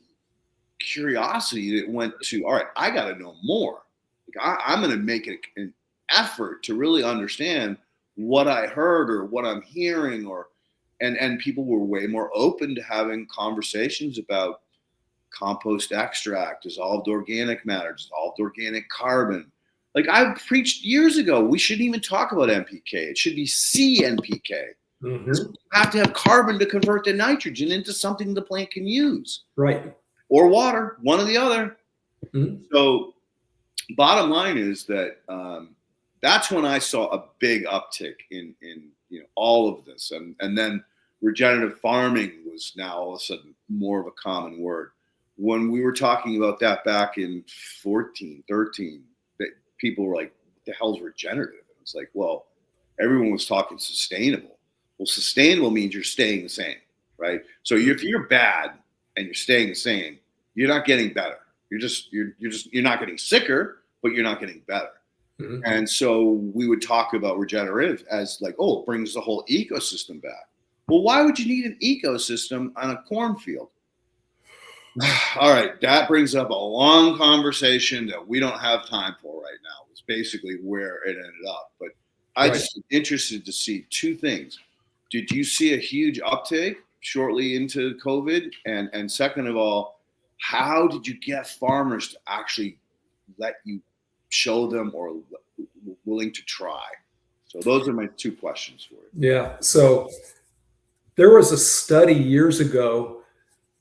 curiosity that went to, all right, I got to know more. Like I'm going to make an effort to really understand what I heard or what I'm hearing, and people were way more open to having conversations about compost extract, dissolved organic matter, dissolved organic carbon. Like I preached years ago, we shouldn't even talk about NPK. It should be CNPK. Mm-hmm. You have to have carbon to convert the nitrogen into something the plant can use. Right. Or water, one or the other. Mm-hmm. So bottom line is that that's when I saw a big uptick in all of this. And then regenerative farming was now all of a sudden more of a common word. When we were talking about that back in 14, 13, that people were like, what the hell's regenerative? And it's like, well, everyone was talking sustainable. Well, sustainable means you're staying the same, right? So if you're bad and you're staying the same, you're not getting better. You're not getting sicker, but you're not getting better. Mm-hmm. And so we would talk about regenerative as like, oh, it brings the whole ecosystem back. Well, why would you need an ecosystem on a cornfield? All right, that brings up a long conversation that we don't have time for right now. It's basically where it ended up. But I just am interested to see two things. Did you see a huge uptake shortly into COVID? And second of all, how did you get farmers to actually let you show them or willing to try? So those are my two questions for you. Yeah. So there was a study years ago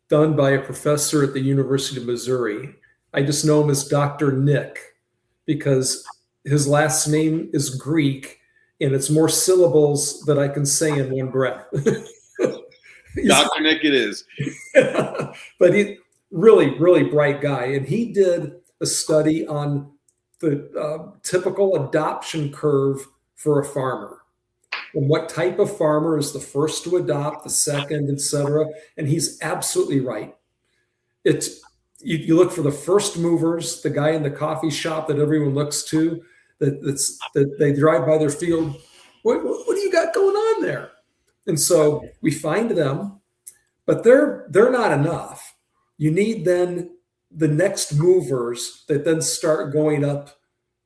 done by a professor at the University of Missouri. I just know him as Dr. Nick because his last name is Greek and it's more syllables that I can say in one breath. Dr. Nick it is. But he really, really bright guy. And he did a study on the typical adoption curve for a farmer. And what type of farmer is the first to adopt, the second, et cetera. And he's absolutely right. It's you look for the first movers, the guy in the coffee shop that everyone looks to, that they drive by their field. What do you got going on there? And so we find them, but they're not enough. You need then the next movers that then start going up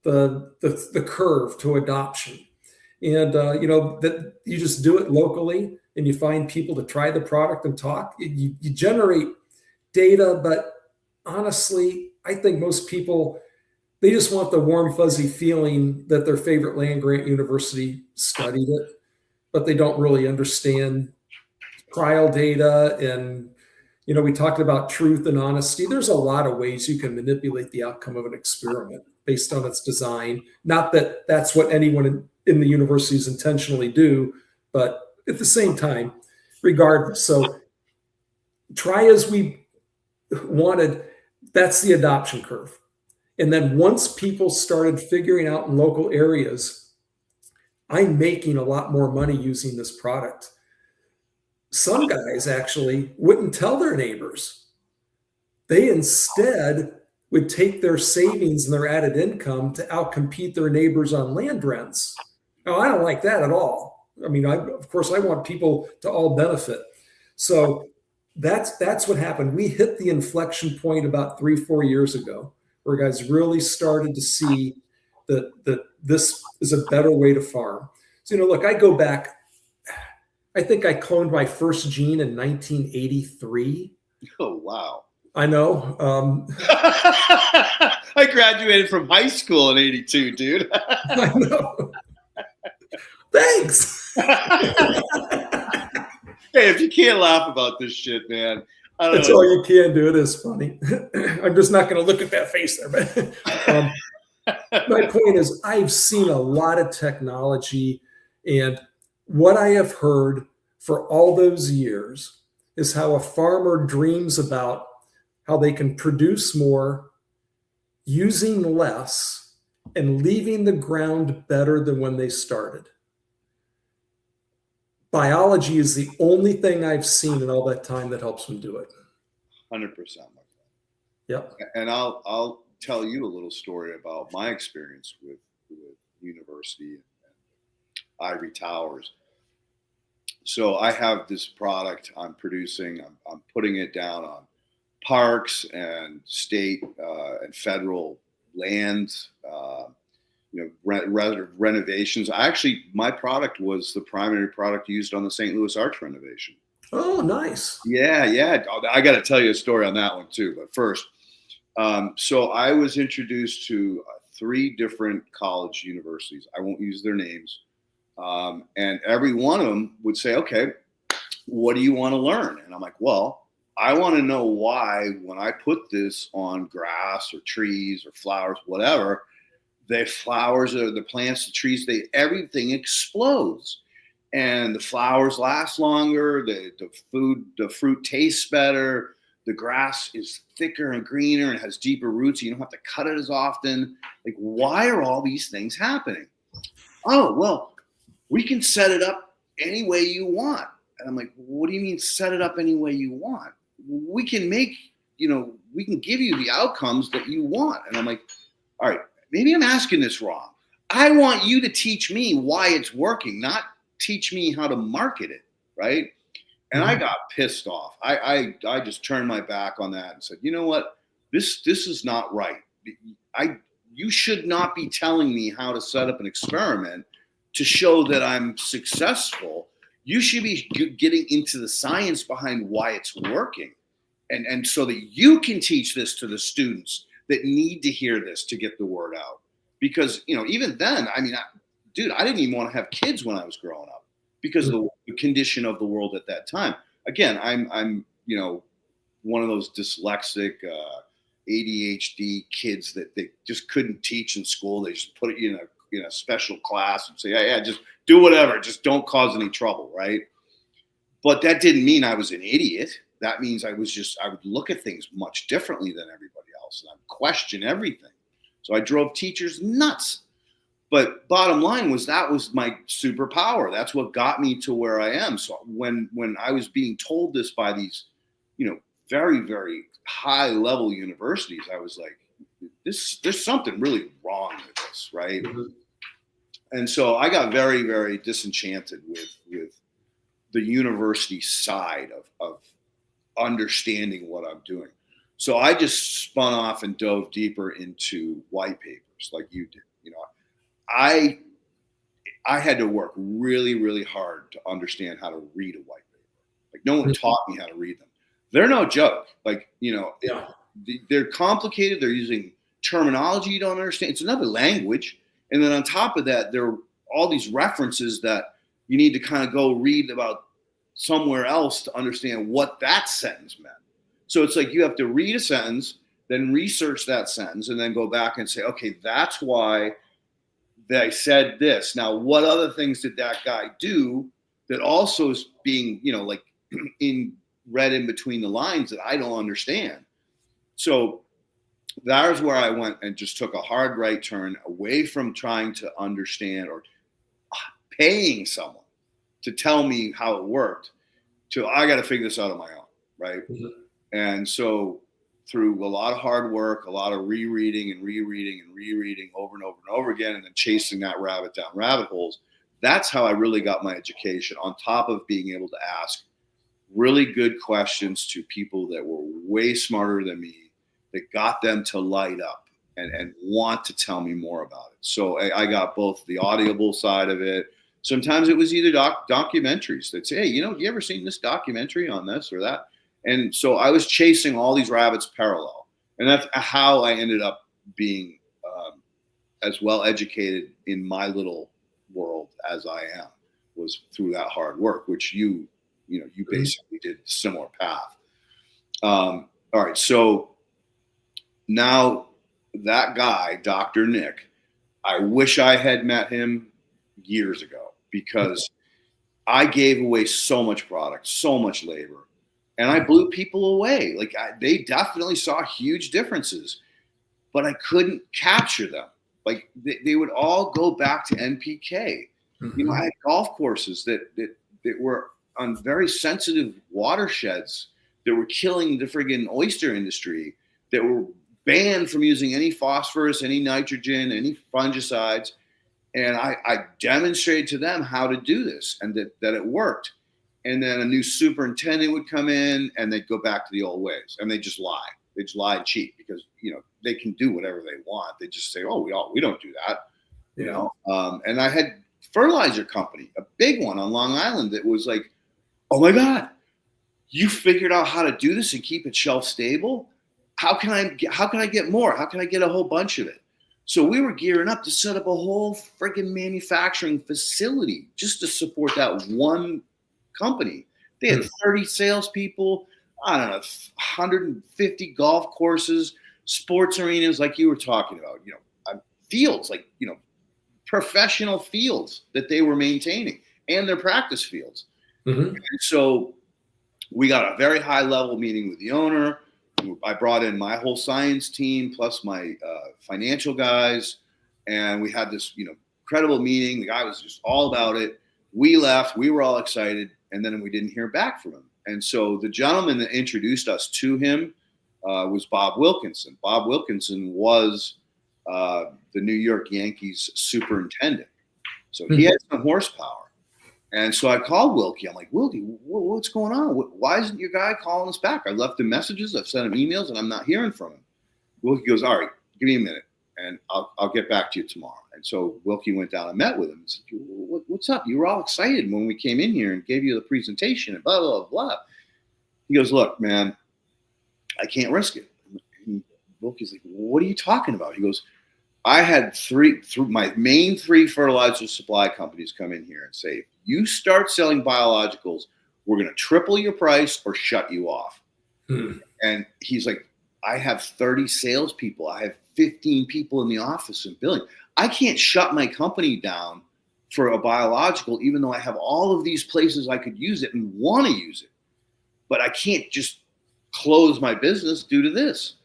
the curve to adoption. And, that you just do it locally and you find people to try the product and talk. You generate data, but honestly, I think most people, they just want the warm, fuzzy feeling that their favorite land-grant university studied it, but they don't really understand trial data. And, we talked about truth and honesty. There's a lot of ways you can manipulate the outcome of an experiment based on its design. Not that that's what anyone in the universities intentionally do, but at the same time, regardless. So try as we wanted, that's the adoption curve. And then once people started figuring out in local areas, I'm making a lot more money using this product. Some guys actually wouldn't tell their neighbors. They instead would take their savings and their added income to outcompete their neighbors on land rents. Now, I don't like that at all. I mean, of course, I want people to all benefit. So that's what happened. We hit the inflection point about 3-4 years ago, where guys really started to see that this is a better way to farm. So, look, I go back. I think I cloned my first gene in 1983. Oh, wow. I know. I graduated from high school in 82, dude. I know. Thanks. Hey, if you can't laugh about this shit, man. That's all you can do. It is funny. I'm just not going to look at that face there. But my point is, I've seen a lot of technology, and what I have heard for all those years is how a farmer dreams about how they can produce more using less and leaving the ground better than when they started. Biology is the only thing I've seen in all that time that helps them do it. 100%. Yep. And I'll tell you a little story about my experience with university and ivory towers. So I have this product I'm producing. I'm putting it down on parks and state and federal lands. Renovations. My product was the primary product used on the St. Louis Arch renovation. Oh, nice. Yeah. I got to tell you a story on that one too. But first, so I was introduced to 3 different college universities. I won't use their names. And every one of them would say, okay, what do you want to learn? And I'm like, well, I want to know why when I put this on grass or trees or flowers, whatever, the flowers or the plants, the trees, everything explodes. And the flowers last longer, the fruit tastes better, the grass is thicker and greener and has deeper roots. You don't have to cut it as often. Like, why are all these things happening? Oh, well, we can set it up any way you want. And I'm like, what do you mean set it up any way you want? We can we can give you the outcomes that you want. And I'm like, all right, maybe I'm asking this wrong. I want you to teach me why it's working, not teach me how to market it, right? And I got pissed off. I just turned my back on that and said, you know what? This is not right. You should not be telling me how to set up an experiment to show that I'm successful. You should be getting into the science behind why it's working. And so that you can teach this to the students that need to hear this to get the word out. Because, even then, I didn't even want to have kids when I was growing up because of the condition of the world at that time. Again, I'm one of those dyslexic, ADHD kids that they just couldn't teach in school. They just put it in a special class and say, yeah, just do whatever. Just don't cause any trouble, right? But that didn't mean I was an idiot. That means I would look at things much differently than everybody else. And I would question everything. So I drove teachers nuts. But bottom line was that was my superpower. That's what got me to where I am. So when I was being told this by these, very, very high level universities, I was like, there's something really wrong with this, right? Mm-hmm. And so I got very, very disenchanted with the university side of understanding what I'm doing. So I just spun off and dove deeper into white papers like you did. I had to work really, really hard to understand how to read a white paper. Like, no one taught me how to read them. They're no joke. Like, they're complicated. They're using terminology you don't understand. It's another language. And then on top of that, there are all these references that you need to kind of go read about somewhere else to understand what that sentence meant. So it's like you have to read a sentence, then research that sentence, and then go back and say, okay, that's why they said this. Now, what other things did that guy do that also is being, read in between the lines that I don't understand? So that is where I went and just took a hard right turn away from trying to understand or paying someone to tell me how it worked to I got to figure this out on my own, right? Mm-hmm. And so through a lot of hard work, a lot of rereading over and over and over again, and then chasing that rabbit down rabbit holes, that's how I really got my education, on top of being able to ask really good questions to people that were way smarter than me, that got them to light up and want to tell me more about it. So I got both the audible side of it. Sometimes it was either documentaries that say, hey, you ever seen this documentary on this or that? And so I was chasing all these rabbits parallel. And that's how I ended up being as well educated in my little world as I am, was through that hard work, which you basically did a similar path. All right. So now that guy, Dr. Nick, I wish I had met him years ago, because I gave away so much product, so much labor, and I blew people away. Like they definitely saw huge differences, but I couldn't capture them. Like they would all go back to NPK. Mm-hmm. I had golf courses that were on very sensitive watersheds that were killing the friggin' oyster industry, that were banned from using any phosphorus, any nitrogen, any fungicides. And I demonstrated to them how to do this and that it worked. And then a new superintendent would come in and they'd go back to the old ways and they just lie. They just lie and cheat because, they can do whatever they want. They just say, oh, we don't do that. And I had fertilizer company, a big one on Long Island that was like, oh my God, you figured out how to do this and keep it shelf stable? How can I get more? How can I get a whole bunch of it? So we were gearing up to set up a whole freaking manufacturing facility just to support that one company. They had 30 salespeople, I don't know, 150 golf courses, sports arenas, like you were talking about, fields, like, professional fields that they were maintaining and their practice fields. And so we got a very high level meeting with the owner. I brought in my whole science team plus my financial guys, and we had this, incredible meeting. The guy was just all about it. We left. We were all excited, and then we didn't hear back from him. And so the gentleman that introduced us to him was Bob Wilkinson. Bob Wilkinson was the New York Yankees superintendent, so he had some horsepower. And so I called Wilkie. I'm like, Wilkie, what's going on? Why isn't your guy calling us back? I left him messages. I've sent him emails, and I'm not hearing from him. Wilkie goes, all right, give me a minute, and I'll get back to you tomorrow. And so Wilkie went down and met with him and said, what's up? You were all excited when we came in here and gave you the presentation and blah, blah, blah. He goes, look, man, I can't risk it. And Wilkie's like, what are you talking about? He goes, I had my main three fertilizer supply companies come in here and say, you start selling biologicals, we're going to triple your price or shut you off. And he's like, I have 30 salespeople. I have 15 people in the office and billing. I can't shut my company down for a biological, even though I have all of these places I could use it and want to use it. But I can't just close my business due to this.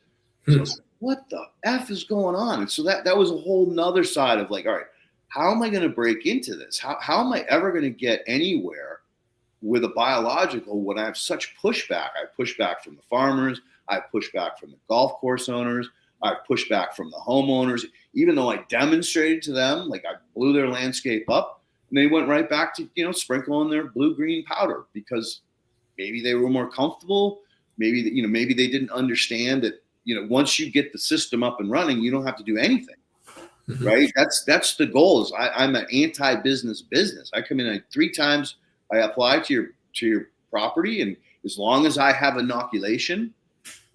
So I was like, what the F is going on? And so that was a whole nother side of like, all right, how am I going to break into this? How am I ever going to get anywhere with a biological when I have such pushback? I push back from the farmers. I push back from the golf course owners. I push back from the homeowners. Even though I demonstrated to them, like I blew their landscape up, and they went right back to, sprinkling their blue-green powder because maybe they were more comfortable. Maybe they didn't understand that, once you get the system up and running, you don't have to do anything. Right? That's the goal. Is I'm an anti-business. I come in 3 times. I apply to your property, and as long as I have inoculation,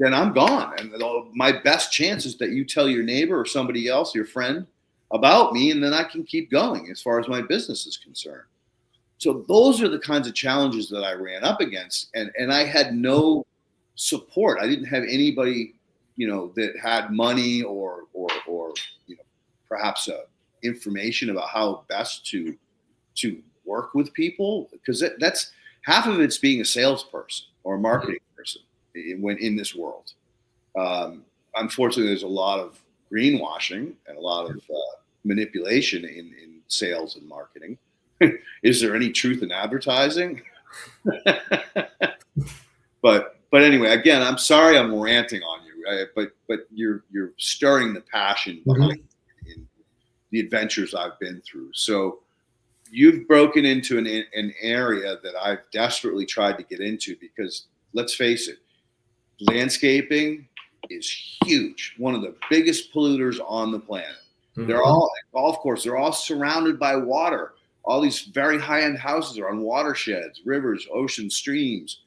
then I'm gone. And my best chance is that you tell your neighbor or somebody else, your friend, about me, and then I can keep going as far as my business is concerned. So those are the kinds of challenges that I ran up against, and I had no support. I didn't have anybody, that had money or perhaps information about how best to work with people, because that's half of it's being a salesperson or a marketing person when in this world. Unfortunately, there's a lot of greenwashing and a lot of manipulation in sales and marketing. Is there any truth in advertising? But anyway, again, I'm sorry I'm ranting on you, right? But you're stirring the passion behind in the adventures I've been through. So you've broken into an area that I've desperately tried to get into because, let's face it, landscaping is huge. One of the biggest polluters on the planet. They're all golf course. They're all surrounded by water. All these very high-end houses are on watersheds, rivers, oceans, streams.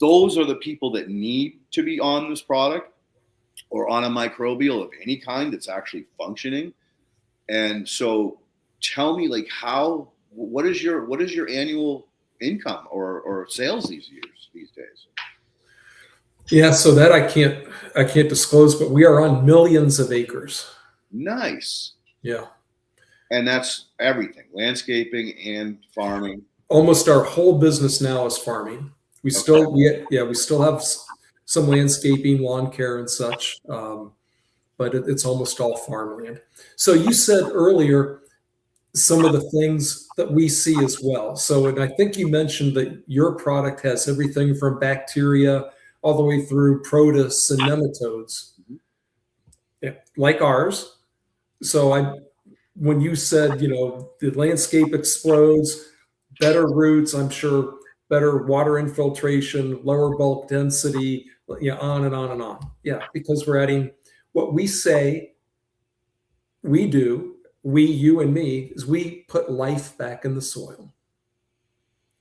Those are the people that need to be on this product or on a microbial of any kind that's actually functioning. And so tell me, like, what is your annual income or sales these days? Yeah, so that I can't disclose, but we are on millions of acres. Nice. Yeah. And that's everything, landscaping and farming. Almost our whole business now is farming. We still have some landscaping, lawn care and such, but it's almost all farmland. So you said earlier some of the things that we see as well. So, and I think you mentioned that your product has everything from bacteria all the way through protists and nematodes. Yeah, like ours. So when you said, the landscape explodes, better roots, I'm sure better water infiltration, lower bulk density, on and on and on. Yeah, because we're adding what we say we do, you and me, is we put life back in the soil.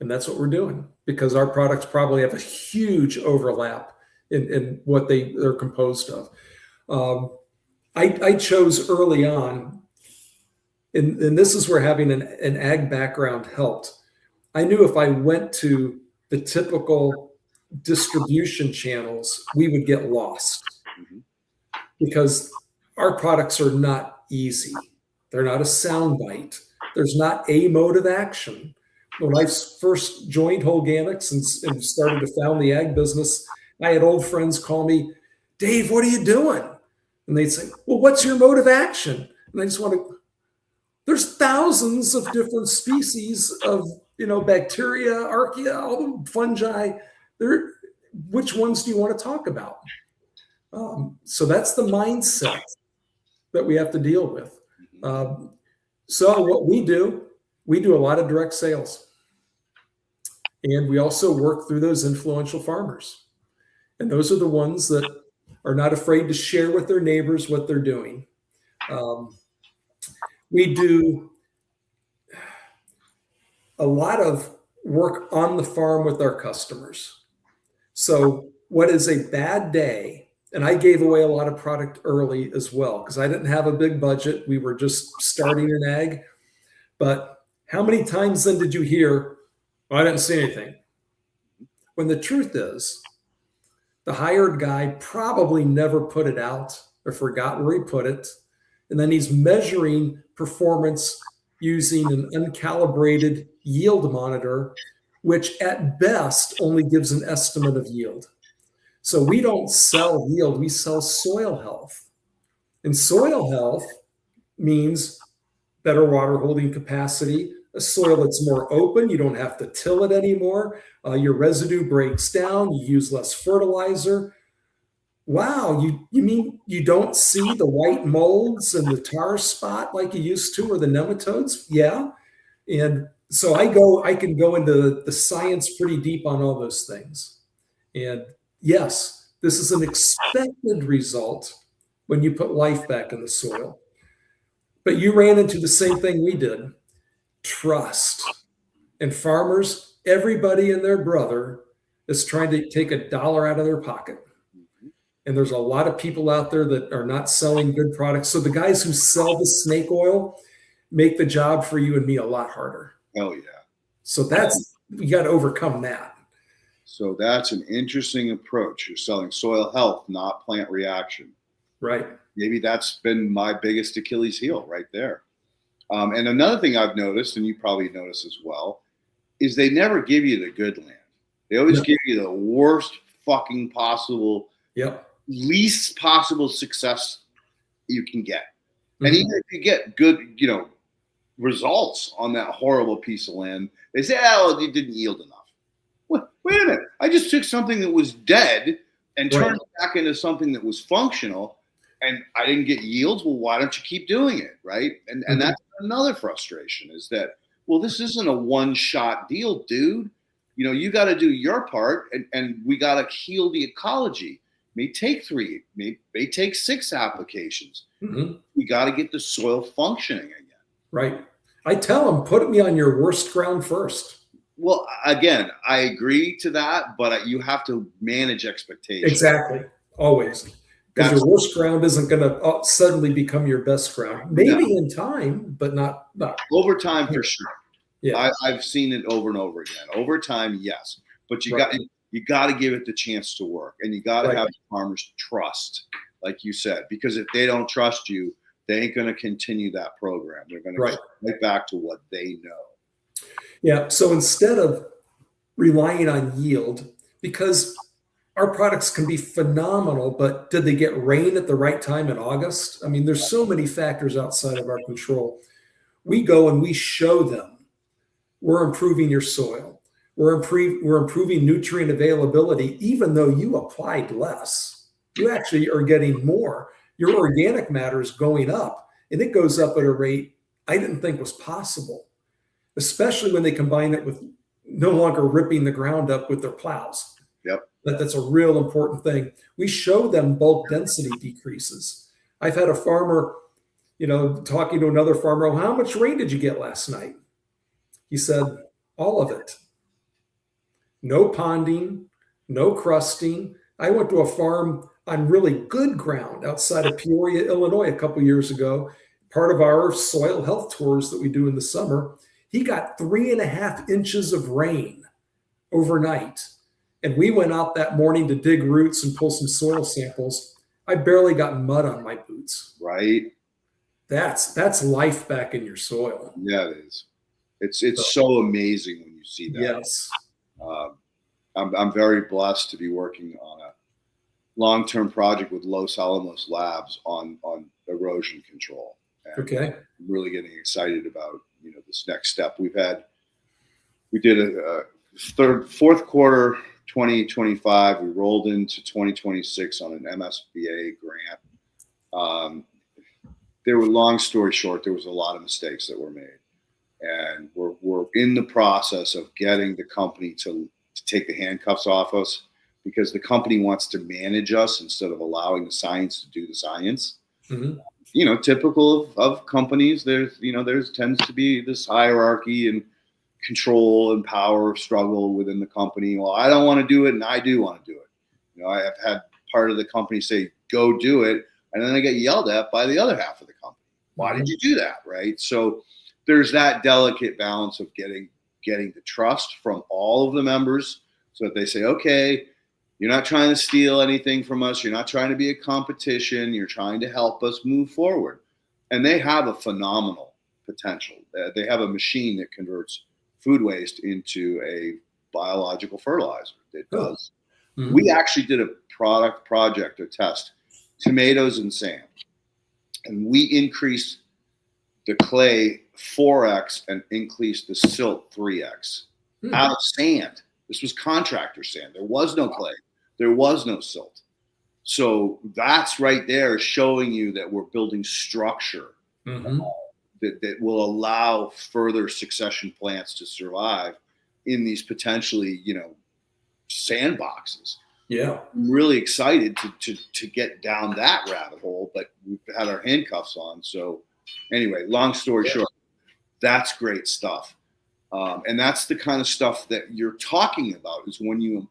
And that's what we're doing because our products probably have a huge overlap in what they're composed of. I chose early on, and this is where having an ag background helped. I knew if I went to the typical distribution channels, we would get lost because our products are not easy. They're not a soundbite. There's not a mode of action. When I first joined Holganix and started to found the ag business, I had old friends call me, Dave, what are you doing? And they'd say, well, what's your mode of action? And I just want to, there's thousands of different species of, bacteria, archaea, all the fungi. Which ones do you want to talk about? So that's the mindset that we have to deal with. So what we do a lot of direct sales. And we also work through those influential farmers. And those are the ones that are not afraid to share with their neighbors what they're doing. We do a lot of work on the farm with our customers. So what is a bad day? And I gave away a lot of product early as well because I didn't have a big budget. We were just starting in ag. But how many times then did you hear, well, I didn't see anything? When the truth is, the hired guy probably never put it out or forgot where he put it. And then he's measuring performance using an uncalibrated yield monitor, which at best only gives an estimate of yield. So we don't sell yield, we sell soil health. And soil health means better water holding capacity, a soil that's more open, you don't have to till it anymore, your residue breaks down, you use less fertilizer. Wow, you mean you don't see the white molds and the tar spot like you used to, or the nematodes? Yeah. And so I can go into the science pretty deep on all those things. And yes, this is an expected result when you put life back in the soil. But you ran into the same thing we did, trust. And farmers, everybody and their brother is trying to take $1 out of their pocket. And there's a lot of people out there that are not selling good products. So the guys who sell the snake oil make the job for you and me a lot harder. Oh, yeah. So you got to overcome that. So that's an interesting approach. You're selling soil health, not plant reaction. Right. Maybe that's been my biggest Achilles heel right there. And another thing I've noticed, and you probably noticed as well, is they never give you the good land. They always give you the worst fucking possible, least possible success you can get. And even if you get good, results on that horrible piece of land, they say, oh, you didn't yield enough. Wait a minute. I just took something that was dead and turned it back into something that was functional, and I didn't get yields. Well, why don't you keep doing it, right? And that's another frustration is that, well, this isn't a one-shot deal, dude. You got to do your part, and we got to heal the ecology. May take 3, may take 6 applications. We got to get the soil functioning again. Right. I tell them, put me on your worst ground first. Well, again, I agree to that, but you have to manage expectations. Exactly. Always. Because your worst ground isn't going to suddenly become your best ground. Maybe in time, but not. Over time, for sure. Yeah. I've seen it over and over again. Over time, yes. But you got to give it the chance to work. And you got to have farmers trust, like you said. Because if they don't trust you, they ain't going to continue that program. They're going to go right back to what they know. Yeah. So instead of relying on yield, because our products can be phenomenal, but did they get rain at the right time in August? I mean, there's so many factors outside of our control. We go and we show them we're improving your soil. We're improving nutrient availability, even though you applied less. You actually are getting more your organic matter is going up, and it goes up at a rate I didn't think was possible, especially when they combine it with no longer ripping the ground up with their plows. Yep. That's a real important thing. We show them bulk density decreases. I've had a farmer, talking to another farmer, "Oh, how much rain did you get last night?" He said, "All of it. No ponding, no crusting." I went to a farm on really good ground outside of Peoria, Illinois, a couple years ago. Part of our soil health tours that we do in the summer, he got 3.5 inches of rain overnight. And we went out that morning to dig roots and pull some soil samples. I barely got mud on my boots. Right. That's life back in your soil. Yeah, it is. It's so amazing when you see that. Yes. I'm very blessed to be working on a long-term project with Los Alamos Labs on erosion control. And Okay. I'm really getting excited about this next step. We did a fourth quarter 2025. We rolled into 2026 on an MSBA grant. Long story short, there was a lot of mistakes that were made, and we're in the process of getting the company to take the handcuffs off us, because the company wants to manage us instead of allowing the science to do the science. Mm-hmm. Typical of companies, there's tends to be this hierarchy and control and power struggle within the company. Well, I don't want to do it, and I do want to do it. I have had part of the company say, "Go do it," and then I get yelled at by the other half of the company. Why did you do that? Right? So there's that delicate balance of getting the trust from all of the members, so that they say, "Okay, you're not trying to steal anything from us. You're not trying to be a competition. You're trying to help us move forward." And they have a phenomenal potential. They have a machine that converts food waste into a biological fertilizer. It does. Mm-hmm. We actually did a project or test, tomatoes and sand. And we increased the clay 4x and increased the silt 3x out of sand. This was contractor sand. There was no clay. There was no silt. So that's right there showing you that we're building structure that will allow further succession plants to survive in these potentially, sandboxes. Yeah. I'm really excited to get down that rabbit hole, but we've had our handcuffs on. So anyway, long story short, that's great stuff. And that's the kind of stuff that you're talking about, is when you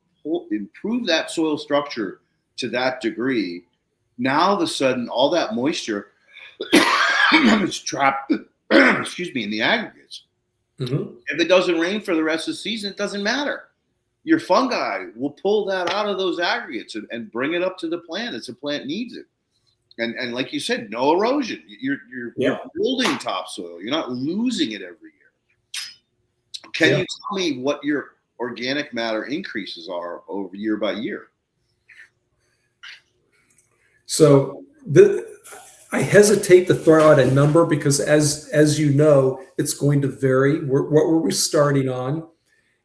improve that soil structure to that degree, now all of a sudden all that moisture is trapped in the aggregates. Mm-hmm. If it doesn't rain for the rest of the season, it doesn't matter. Your fungi will pull that out of those aggregates and bring it up to the plant as the plant needs it. And like you said, no erosion. You're building topsoil. You're not losing it every year. Can you tell me what your organic matter increases are over year by year? So I hesitate to throw out a number, because as you know, it's going to vary. What were we starting on?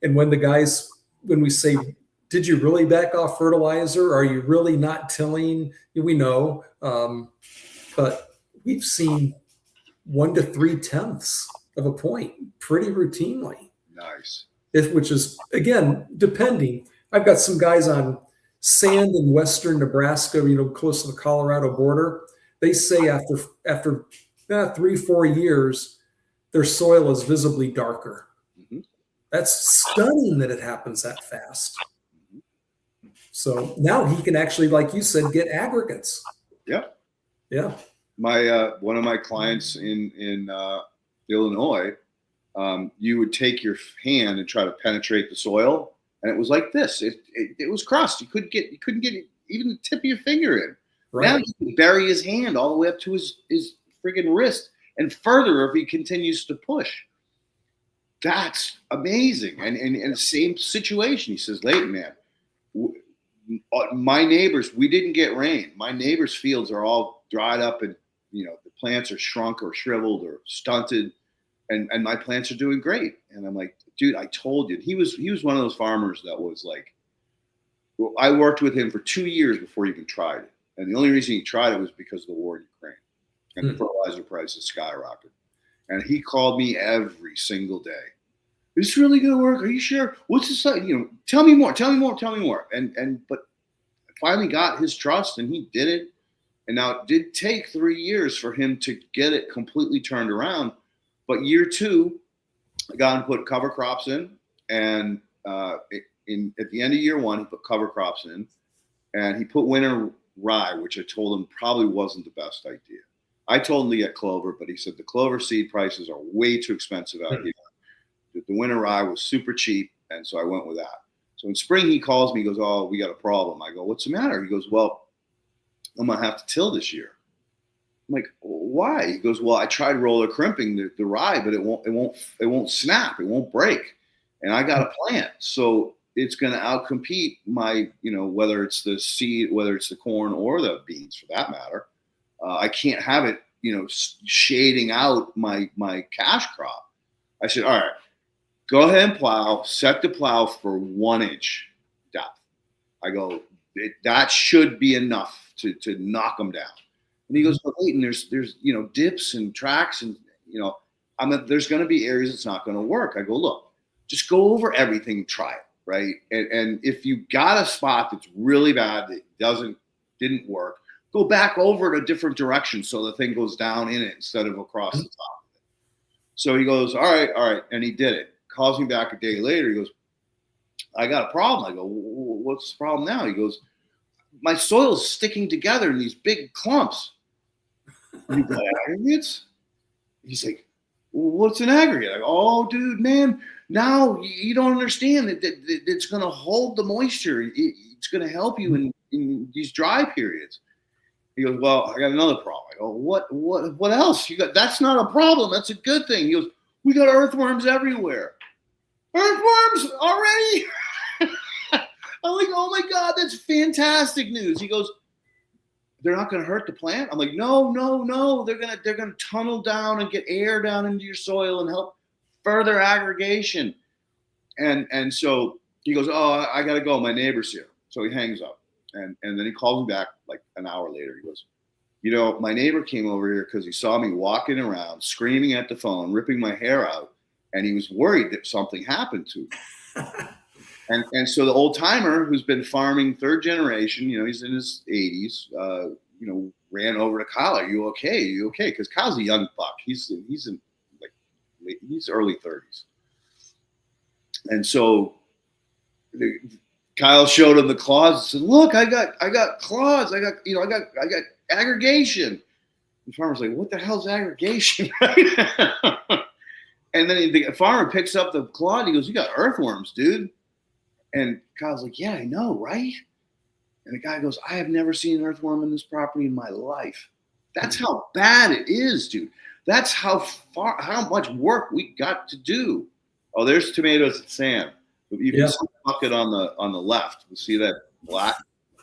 And when we say, "Did you really back off fertilizer? Are you really not tilling?" We know, but we've seen 1 to 3/10 of a point pretty routinely. Nice. Which is, again, depending. I've got some guys on sand in western Nebraska, close to the Colorado border. They say after 3-4 years, their soil is visibly darker. Mm-hmm. That's stunning that it happens that fast. Mm-hmm. So now he can actually, like you said, get aggregates. Yeah. Yeah. My one of my clients in Illinois, you would take your hand and try to penetrate the soil, and it was like this. It was crust. You couldn't get even the tip of your finger in. Right. Now you can bury his hand all the way up to his friggin' wrist, and further if he continues to push. That's amazing. And same situation. He says, "Leighton, man, my neighbors, we didn't get rain. My neighbors' fields are all dried up, and the plants are shrunk or shriveled or stunted, and my plants are doing great." And I'm like, "Dude, I told you." He was one of those farmers that was like, I worked with him for 2 years before he even tried it. And the only reason he tried it was because of the war in Ukraine and the fertilizer prices skyrocketed. And he called me every single day. Is this really going to work? Are you sure? What's this? Tell me more. But I finally got his trust, and he did it. And now it did take 3 years for him to get it completely turned around. But year 2, I got him to put cover crops in, and at the end of year 1, he put cover crops in, and he put winter rye, which I told him probably wasn't the best idea. I told him to get clover, but he said the clover seed prices are way too expensive out here. The winter rye was super cheap, and so I went with that. So in spring, he calls me, he goes, "Oh, we got a problem." I go, "What's the matter?" He goes, "Well, I'm gonna have to till this year." I'm like, "Why?" He goes, "Well, I tried roller crimping the rye, but it won't snap, it won't break, and I got a plant, so it's going to outcompete my, whether it's the seed, whether it's the corn or the beans for that matter. I can't have it, shading out my cash crop." I said, "All right, go ahead and plow, set the plow for 1 inch depth." I go, that should be enough to knock them down. And he goes, "But Leighton, there's dips and tracks, and there's going to be areas it's not going to work." I go, "Look, just go over everything and try it, right? And if you got a spot that's really bad that didn't work, go back over it a different direction so the thing goes down in it instead of across the top." So he goes, all right, and he did it. Calls me back a day later. He goes, "I got a problem." I go, "What's the problem now?" He goes, "My soil's sticking together in these big clumps." "You got aggregates?" He's like, "Well, what's an aggregate?" I go, "Oh, dude, man, now you don't understand that it's going to hold the moisture. It's going to help you in these dry periods." He goes, "Well, I got another problem." I go, What else? You got? That's not a problem. That's a good thing." He goes, "We got earthworms everywhere." "Earthworms already?" I'm like, "Oh my God, that's fantastic news." He goes, "They're not going to hurt the plant?" I'm like, No. They're gonna tunnel down and get air down into your soil and help further aggregation. And so he goes, "Oh, I got to go. My neighbor's here." So he hangs up, and then he calls me back like an hour later. He goes, "My neighbor came over here because he saw me walking around, screaming at the phone, ripping my hair out, and he was worried that something happened to me." And so the old timer who's been farming 3rd generation, he's in his 80s, ran over to Kyle. "Are you okay? Are you okay?" Because Kyle's a young buck. He's early 30s. And so Kyle showed him the claws and said, "Look, I got claws. I got aggregation." The farmer's like, "What the hell's aggregation?" And then the farmer picks up the claw and he goes, "You got earthworms, dude." And Kyle's like, "Yeah, I know, right?" And the guy goes, "I have never seen an earthworm in this property in my life." That's how bad it is, dude. That's how much work we got to do. Oh, there's tomatoes at Sam. You can see the bucket on the left. You see that black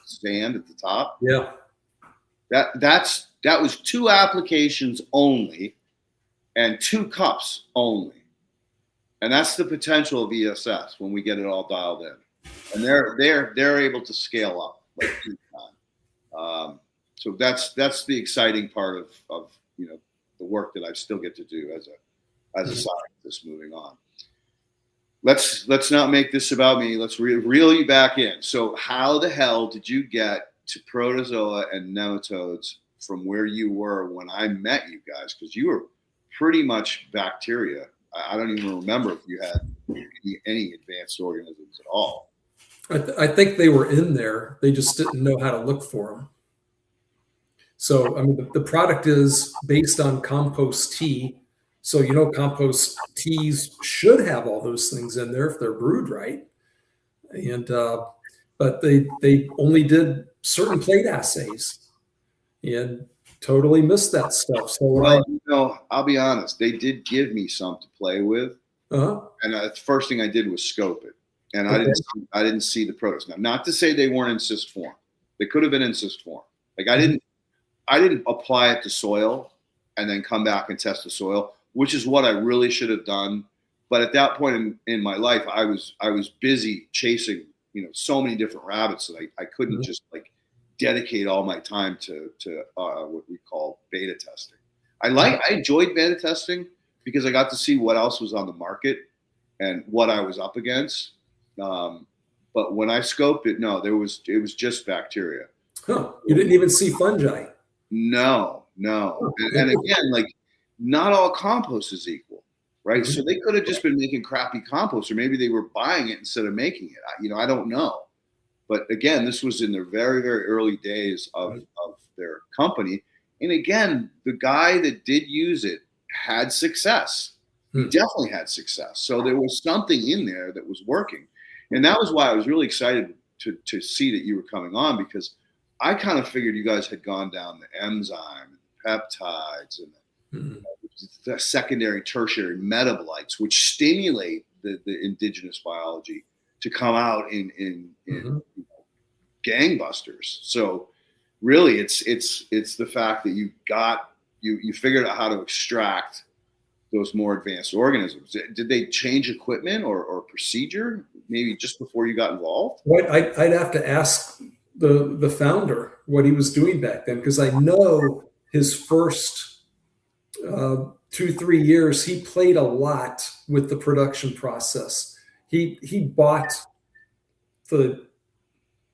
stand at the top? Yeah. That was 2 applications only and 2 cups only. And that's the potential of ESS when we get it all dialed in. And they're able to scale up like 2 times. So that's the exciting part of the work that I still get to do as a scientist moving on. Let's not make this about me. Let's reel you back in. So how the hell did you get to protozoa and nematodes from where you were when I met you guys? Because you were pretty much bacteria. I don't even remember if you had any advanced organisms at all. I think they were in there. They just didn't know how to look for them. So, I mean, the product is based on compost tea. So, compost teas should have all those things in there if they're brewed right. And but they only did certain plate assays and totally missed that stuff. So, I'll be honest. They did give me some to play with, and the first thing I did was scope it, and I didn't see the protos. Now, not to say they weren't in cyst form. They could have been in cyst form. Like I didn't apply it to soil and then come back and test the soil, which is what I really should have done. But at that point in my life, I was busy chasing, so many different rabbits that I couldn't just dedicate all my time to what we call beta testing. I enjoyed beta testing because I got to see what else was on the market and what I was up against. But when I scoped it, no, it was just bacteria. Huh. You didn't even see fungi. No. And again, like, not all compost is equal, right? So they could have just been making crappy compost, or maybe they were buying it instead of making it. I don't know. But again, this was in the very, very early days of their company. And again, the guy that did use it had success. He definitely had success. So there was something in there that was working. And that was why I was really excited to see that you were coming on, because I kind of figured you guys had gone down the enzyme, peptides, and the secondary, tertiary metabolites, which stimulate the indigenous biology to come out in gangbusters. So really, it's the fact that you figured out how to extract those more advanced organisms. Did they change equipment or procedure maybe just before you got involved? What I'd have to ask the founder what he was doing back then, because I know his first 2-3 years he played a lot with the production process. He bought the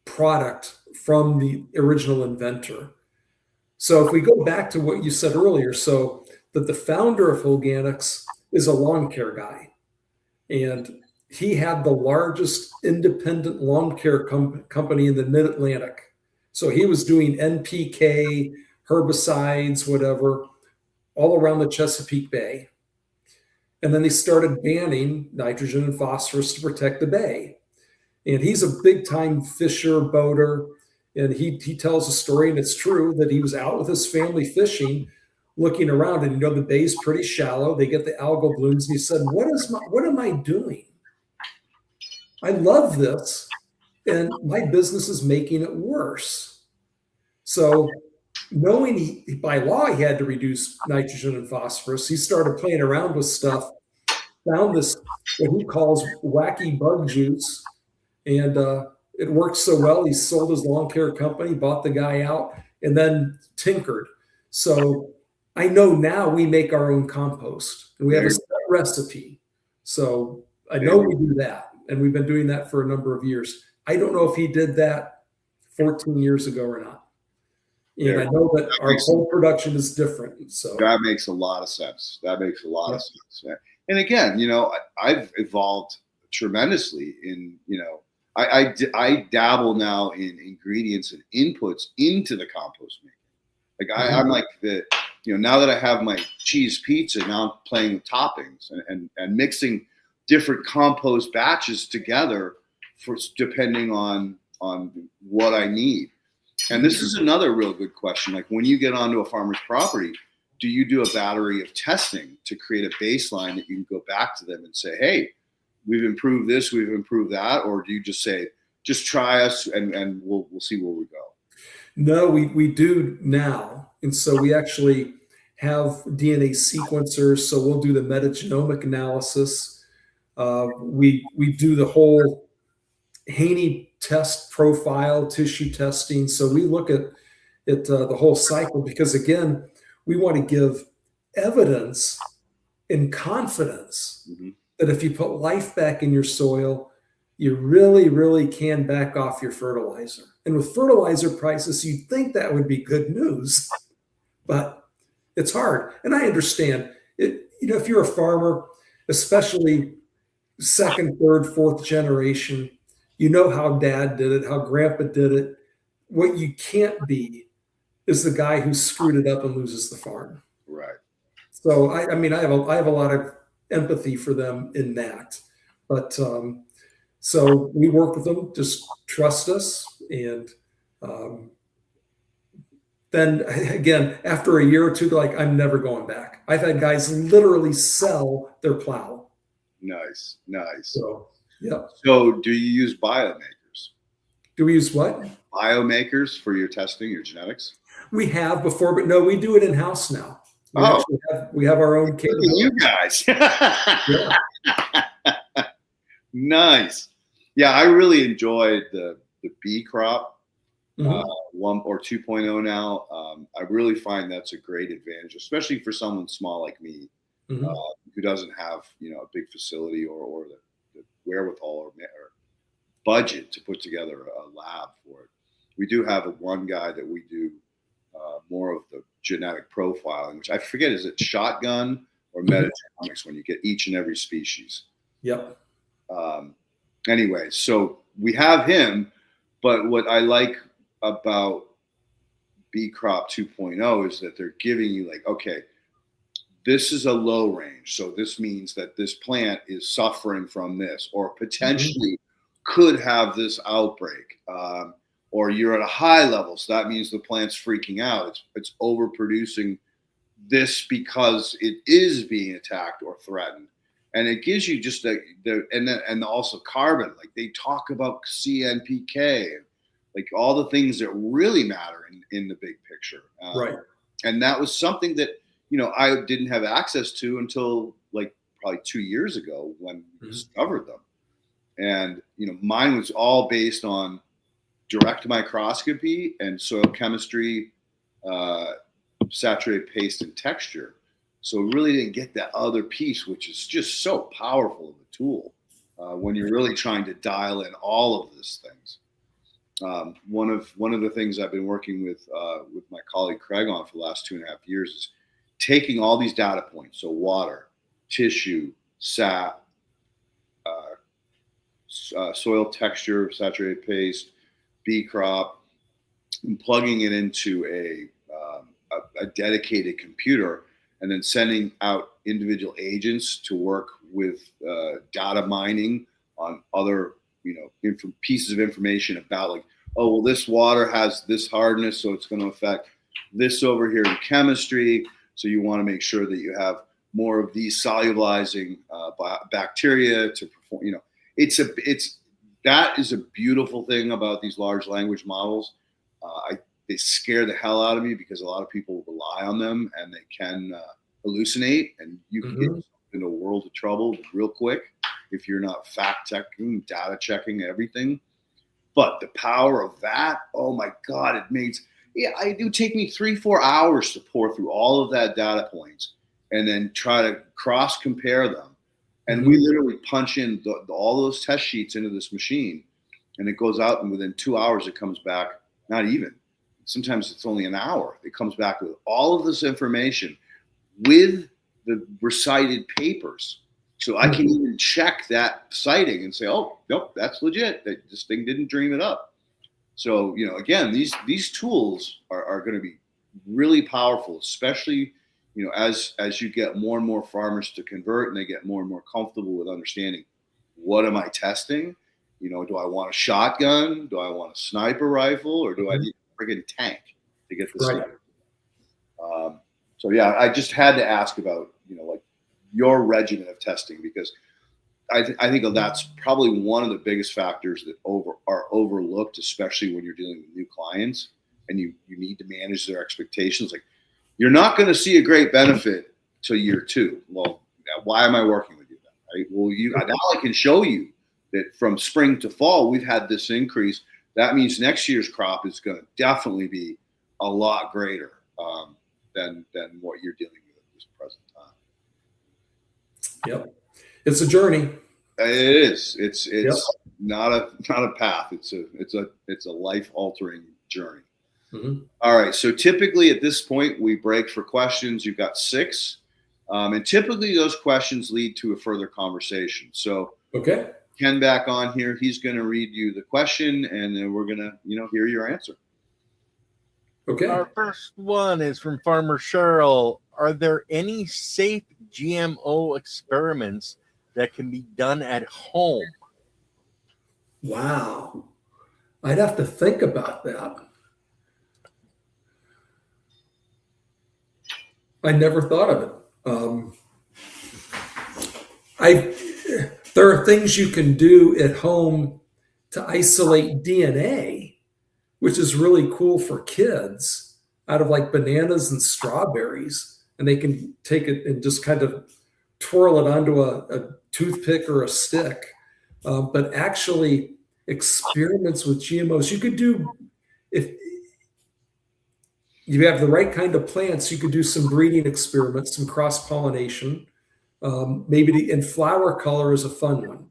product from the original inventor. So if we go back to what you said earlier, so that the founder of Holganix is a lawn care guy, and he had the largest independent lawn care company in the mid-Atlantic. So he was doing NPK, herbicides, whatever, all around the Chesapeake Bay. And then they started banning nitrogen and phosphorus to protect the bay. And he's a big-time fisher, boater, and he tells a story, and it's true, that he was out with his family fishing, looking around, and the bay's pretty shallow. They get the algal blooms, and he said, what am I doing? I love this, and my business is making it worse. So knowing by law he had to reduce nitrogen and phosphorus, he started playing around with stuff, found this, what he calls wacky bug juice, and it worked so well, he sold his lawn care company, bought the guy out, and then tinkered. So I know now we make our own compost, and we have a set recipe. So I know we do that, and we've been doing that for a number of years. I don't know if he did that 14 years ago or not. And I know that our whole production is different. So that makes a lot of sense. That makes a lot of sense. And again, I've evolved tremendously in, I dabble now in ingredients and inputs into the compost making. Like I'm like now that I have my cheese pizza, now I'm playing with toppings and mixing different compost batches together for depending on what I need. And this is another real good question. Like, when you get onto a farmer's property, do you do a battery of testing to create a baseline that you can go back to them and say, hey, we've improved this, we've improved that? Or do you just say, just try us and we'll see where we go? No, we do now. And so we actually have DNA sequencers. So we'll do the metagenomic analysis. We do the whole Haney test profile, tissue testing. So we look at the whole cycle, because again, we want to give evidence and confidence that if you put life back in your soil, you really, really can back off your fertilizer. And with fertilizer prices, you'd think that would be good news, but it's hard. And I understand it. If you're a farmer, especially second, third, fourth generation, you know how dad did it, how grandpa did it. What you can't be is the guy who screwed it up and loses the farm. Right. So I have a lot of empathy for them in that. But so we work with them, just trust us. And then again, after a year or two, they're like, I'm never going back. I've had guys literally sell their plow. Nice. So, yeah. So do you use biomakers? Do we use what? Biomakers for your testing, your genetics? We have before, but no, we do it in-house now. We have our own capability. You guys. Nice. Yeah, I really enjoyed the bee crop Mhm. 1 or 2.0 now. I really find that's a great advantage, especially for someone small like me, Mhm. who doesn't have a big facility or the wherewithal or budget to put together a lab for it. We do have one guy that we do more of the genetic profiling, which I forget, is it shotgun or Mhm. metagenomics when you get each and every species? Yep. Um, anyway, so we have him, but what I like about B Crop 2.0 is that they're giving you like, okay, this is a low range. So this means that this plant is suffering from this or Mhm. potentially could have this outbreak. Or you're at a high level. So that means the plant's freaking out. It's overproducing this because it is being attacked or threatened. And it gives you just and also carbon. Like they talk about CNPK, like all the things that really matter in the big picture. Right. And that was something that I didn't have access to until like probably 2 years ago when we Mhm. discovered them. And mine was all based on direct microscopy and soil chemistry, uh, saturated paste and texture. So really didn't get that other piece, which is just so powerful of a tool when you're really trying to dial in all of these things. One of the things I've been working with my colleague Craig on for the last 2.5 years is taking all these data points, so water, tissue, sap, soil texture, saturated paste, B crop, and plugging it into a dedicated computer, and then sending out individual agents to work with data mining on other pieces of information about like, oh well, this water has this hardness, so it's going to affect this over here in chemistry. So you want to make sure that you have more of these solubilizing bacteria to perform. It's that is a beautiful thing about these large language models. They scare the hell out of me because a lot of people rely on them and they can hallucinate, and you can get Mhm. in a world of trouble real quick if you're not fact checking, data checking everything. But the power of that, oh my God, it makes it would take me 3-4 hours to pour through all of that data points and then try to cross compare them. And we Mhm. literally punch in all those test sheets into this machine, and it goes out, and within 2 hours it comes back. Not even. Sometimes it's only an hour. It comes back with all of this information with the recited papers. So I can Mhm. even check that citing and say, oh, nope, that's legit. This thing didn't dream it up. So, again, these tools are going to be really powerful, especially, as you get more and more farmers to convert and they get more and more comfortable with understanding what am I testing? Do I want a shotgun? Do I want a sniper rifle? Or do I Mhm. need a friggin' tank to get this Right. done? So yeah, I just had to ask about like your regimen of testing because I think that's probably one of the biggest factors that are overlooked, especially when you're dealing with new clients and you need to manage their expectations. Like you're not going to see a great benefit till year 2. Well, why am I working with you then? Right? Well, now I can show you that from spring to fall we've had this increase. That means next year's crop is going to definitely be a lot greater than what you're dealing with at this present time. Yep. It's a journey. It is. It's Yep. it's not a path. It's a life altering journey. Mhm. All right. So typically at this point we break for questions. You've got 6, and typically those questions lead to a further conversation. So Okay. Ken back on here. He's going to read you the question, and then we're going to hear your answer. Okay. Our first one is from Farmer Cheryl. Are there any safe GMO experiments that can be done at home? Wow. I'd have to think about that. I never thought of it. I there are things you can do at home to isolate DNA, which is really cool for kids out of like bananas and strawberries. And they can take it and just kind of twirl it onto a toothpick or a stick. But actually, experiments with GMOs, you could do if you have the right kind of plants, you could do some breeding experiments, some cross-pollination. And flower color is a fun one.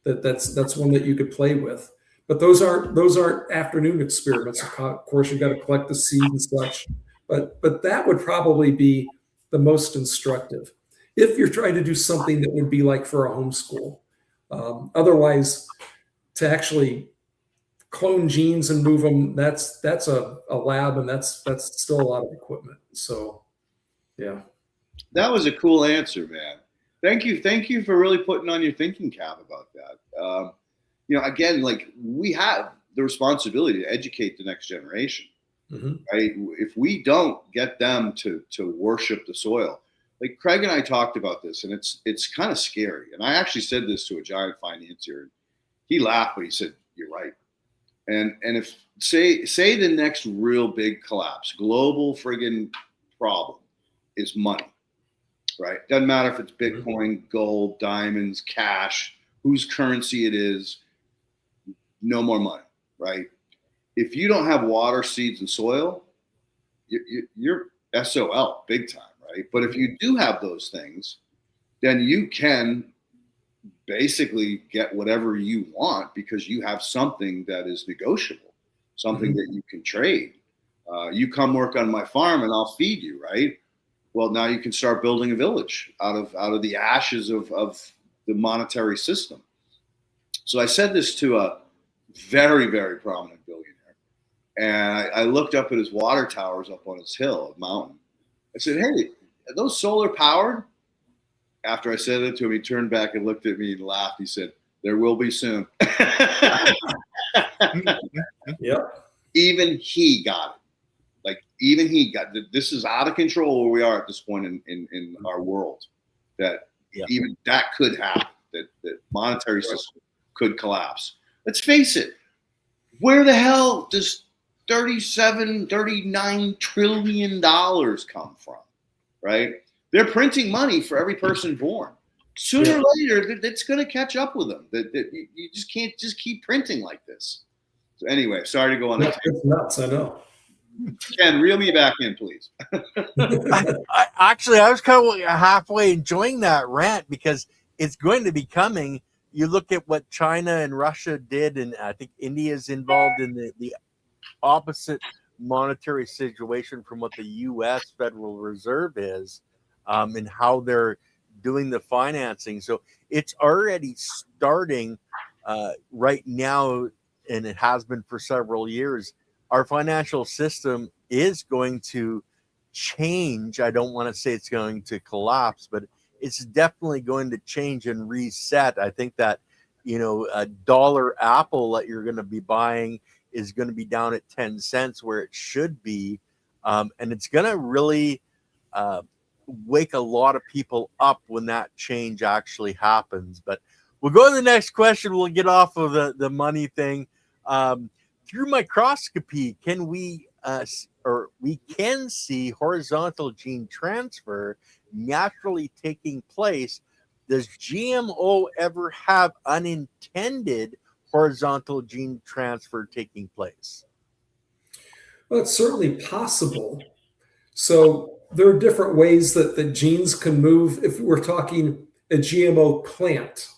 That's one that you could play with. But those aren't afternoon experiments. Of course, you've got to collect the seed and such. But that would probably be the most instructive if you're trying to do something that would be like for a homeschool. Otherwise, to actually clone genes and move them, that's a lab, and that's still a lot of equipment. So, yeah. That was a cool answer, man. Thank you for really putting on your thinking cap about that. Again, like, we have the responsibility to educate the next generation, right? If we don't get them to worship the soil, like Craig and I talked about this, and it's kind of scary. And I actually said this to a giant financier. He laughed, but he said, "You're right." And if say the next real big collapse, global friggin' problem is money. Right? Doesn't matter if it's Bitcoin, gold, diamonds, cash, whose currency it is, no more money, right? If you don't have water, seeds, and soil, you're SOL big time, right? But if you do have those things, then you can basically get whatever you want because you have something that is negotiable, something that you can trade. You come work on my farm and I'll feed you, right? Well, now you can start building a village out of the ashes of the monetary system. So I said this to a very, very prominent billionaire. And I looked up at his water towers up on his hill, a mountain. I said, "Hey, are those solar powered?" After I said it to him, he turned back and looked at me and laughed. He said, "There will be soon." Yep. Even he got it. Like, even he got, this is out of control where we are at this point in our world, that even that could happen, that monetary system could collapse. Let's face it, where the hell does $39 trillion come from, right? They're printing money for every person born. Sooner or later, it's going to catch up with them. That you just can't just keep printing like this. So anyway, sorry to go on that. It's nuts, I know. Ken, reel me back in, please. I was kind of halfway enjoying that rant because it's going to be coming. You look at what China and Russia did, and I think India is involved in the opposite monetary situation from what the U.S. Federal Reserve is, and how they're doing the financing. So it's already starting right now, and it has been for several years. Our financial system is going to change. I don't want to say it's going to collapse, but it's definitely going to change and reset. I think that, a dollar apple that you're going to be buying is going to be down at 10 cents where it should be. And it's going to really wake a lot of people up when that change actually happens. But we'll go to the next question. We'll get off of the money thing. Through microscopy, can we can see horizontal gene transfer naturally taking place? Does GMO ever have unintended horizontal gene transfer taking place? Well, it's certainly possible. So there are different ways that the genes can move if we're talking a GMO plant.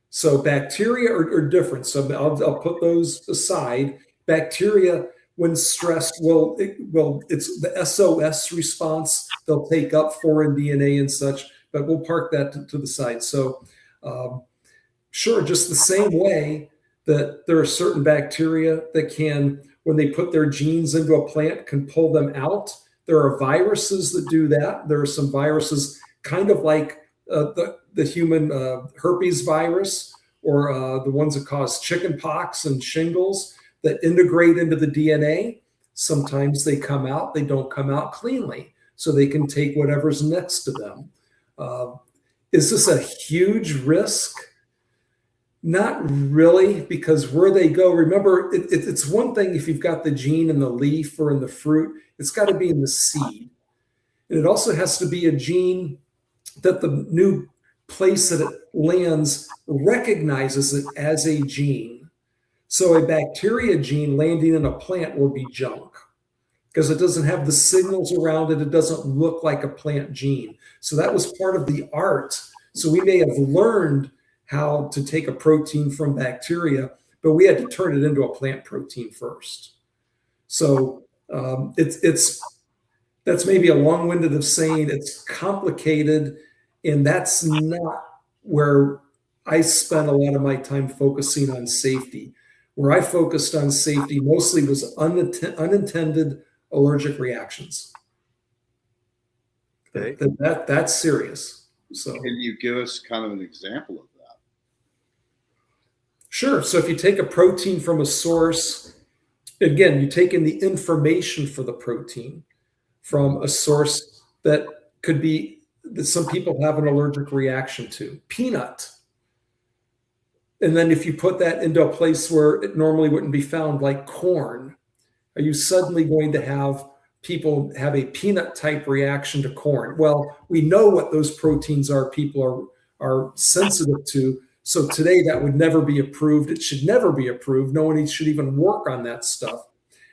So bacteria are different. So I'll put those aside. Bacteria, when stressed, it's the SOS response. They'll take up foreign DNA and such, but we'll park that to the side. So sure, just the same way that there are certain bacteria that can, when they put their genes into a plant, can pull them out. There are viruses that do that. There are some viruses kind of like the human herpes virus, or the ones that cause chicken pox and shingles, that integrate into the DNA. Sometimes they come out, they don't come out cleanly, so they can take whatever's next to them. Is this a huge risk? Not really, because where they go, remember, it's one thing if you've got the gene in the leaf or in the fruit, it's got to be in the seed. And it also has to be a gene that the new place that it lands recognizes it as a gene. So a bacteria gene landing in a plant will be junk because it doesn't have the signals around it. It doesn't look like a plant gene. So that was part of the art. So we may have learned how to take a protein from bacteria, but we had to turn it into a plant protein first. So that's maybe a long-winded of saying it's complicated, and that's not where I spent a lot of my time focusing on safety. Where I focused on safety mostly was unintended allergic reactions. Okay. That's serious. So can you give us kind of an example of that? Sure. So if you take a protein from a source, again, you take in the information for the protein from a source that could be that some people have an allergic reaction to. Peanut. And then if you put that into a place where it normally wouldn't be found, like corn, are you suddenly going to have people have a peanut type reaction to corn? Well, we know what those proteins are people are sensitive to. So today that would never be approved. It should never be approved. No one should even work on that stuff.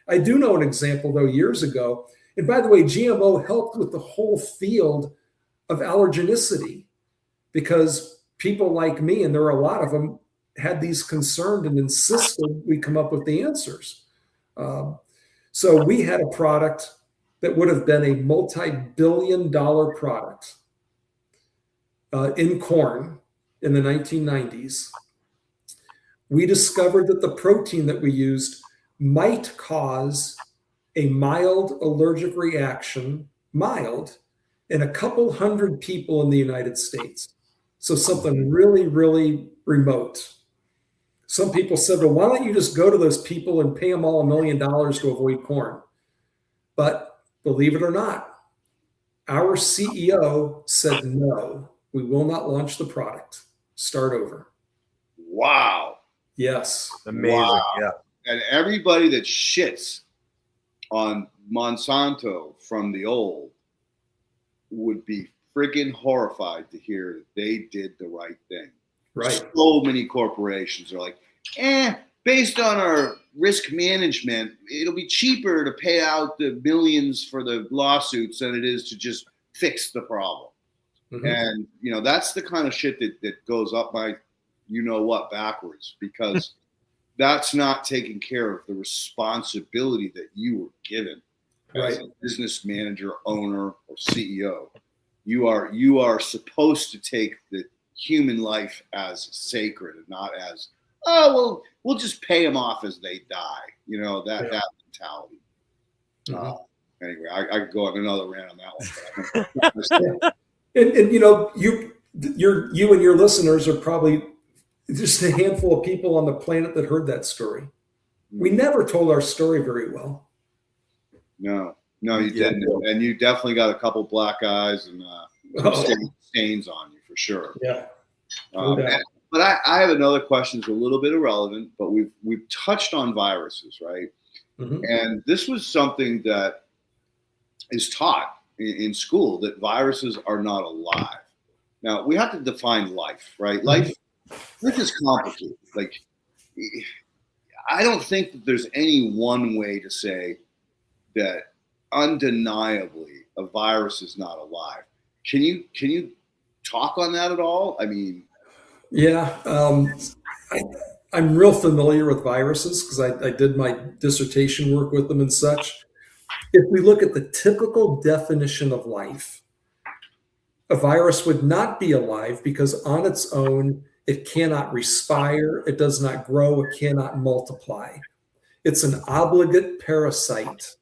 I do know an example, though, years ago. And by the way, GMO helped with the whole field of allergenicity because people like me, and there are a lot of them, had these concerns and insisted we come up with the answers. So we had a product that would have been a multi-billion-dollar product in corn in the 1990s. We discovered that the protein that we used might cause a mild allergic reaction, mild, in a couple hundred people in the United States. So something really, really remote. Some people said, well, why don't you just go to those people and pay them all $1 million to avoid corn? But believe it or not, our CEO said, no, we will not launch the product. Start over. Wow. Yes. Amazing. Wow. Yeah. And everybody that shits on Monsanto from the old would be friggin' horrified to hear that they did the right thing. Right. So many corporations are like, based on our risk management, it'll be cheaper to pay out the millions for the lawsuits than it is to just fix the problem. Mm-hmm. And, that's the kind of shit that goes up my, backwards, because that's not taking care of the responsibility that you were given as a business manager, owner, or CEO. You are supposed to take the human life as sacred and not as, we'll just pay them off as they die. That mentality. Mm-hmm. Anyway, I could go on another rant on that one. And you and your listeners are probably just a handful of people on the planet that heard that story. We never told our story very well. No, you didn't. And you definitely got a couple black eyes and stains on you for sure. Yeah. But I have another question. It's a little bit irrelevant, but we've touched on viruses, right? Mm-hmm. And this was something that is taught in school, that viruses are not alive. Now, we have to define life, right? Life is complicated. Like, I don't think that there's any one way to say that undeniably a virus is not alive. Can you talk on that at all? I mean, yeah, I'm real familiar with viruses because I did my dissertation work with them and such. If we look at the typical definition of life, a virus would not be alive because on its own, it cannot respire, it does not grow, it cannot multiply. It's an obligate parasite.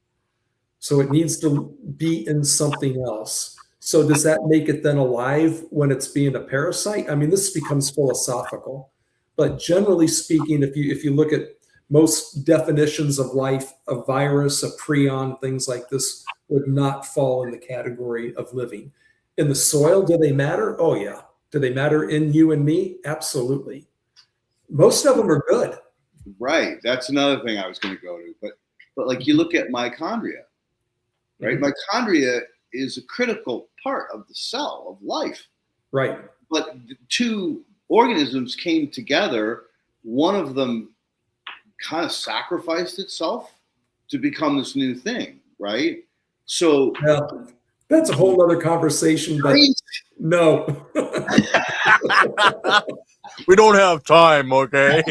So it needs to be in something else. So does that make it then alive when it's being a parasite? I mean, this becomes philosophical. But generally speaking, if you look at most definitions of life, a virus, a prion, things like this would not fall in the category of living. In the soil, do they matter? Oh, yeah. Do they matter in you and me? Absolutely. Most of them are good. Right. That's another thing I was going to go to. But like you look at mitochondria, right? Mm-hmm. Mitochondria is a critical part of the cell of life. Right. But the two organisms came together. One of them kind of sacrificed itself to become this new thing, right? So yeah, that's a whole other conversation, but right? no. We don't have time, okay?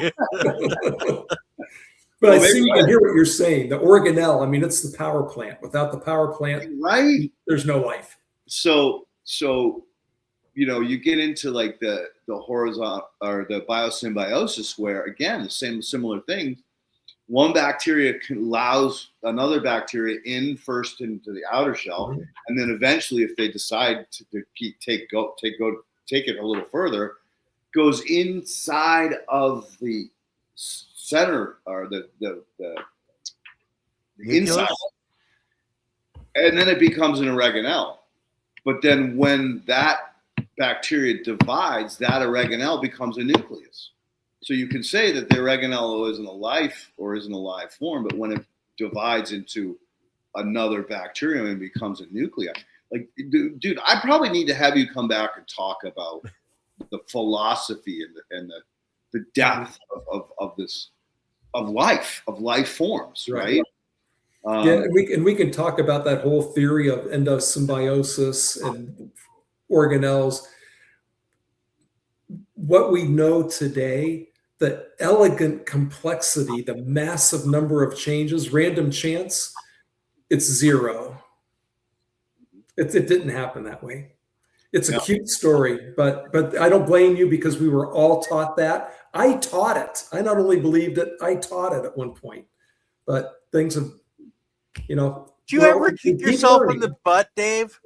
But Well, I see, maybe- I hear what you're saying. The organelle, I mean, it's the power plant. Without the power plant, right? there's no life. So you get into like the horizontal or the biosymbiosis, where again the same similar things. One bacteria allows another bacteria in first into the outer shell, and then eventually, if they decide to take it a little further, goes inside of the center or the inside, and then it becomes an oregano. But then when that bacteria divides, that oregano becomes a nucleus. So you can say that the oregano isn't a life or isn't a live form, but when it divides into another bacterium and becomes a nuclei, like, dude, I probably need to have you come back and talk about the philosophy and the depth of this of life forms, right? Yeah, and we can talk about that whole theory of endosymbiosis and organelles. What we know today, the elegant complexity, the massive number of changes, random chance, it's zero. It didn't happen that way. It's a cute story, but I don't blame you, because we were all taught that. I taught it. I not only believed it, I taught it at one point. But things have, Do you ever kick yourself in the butt, Dave?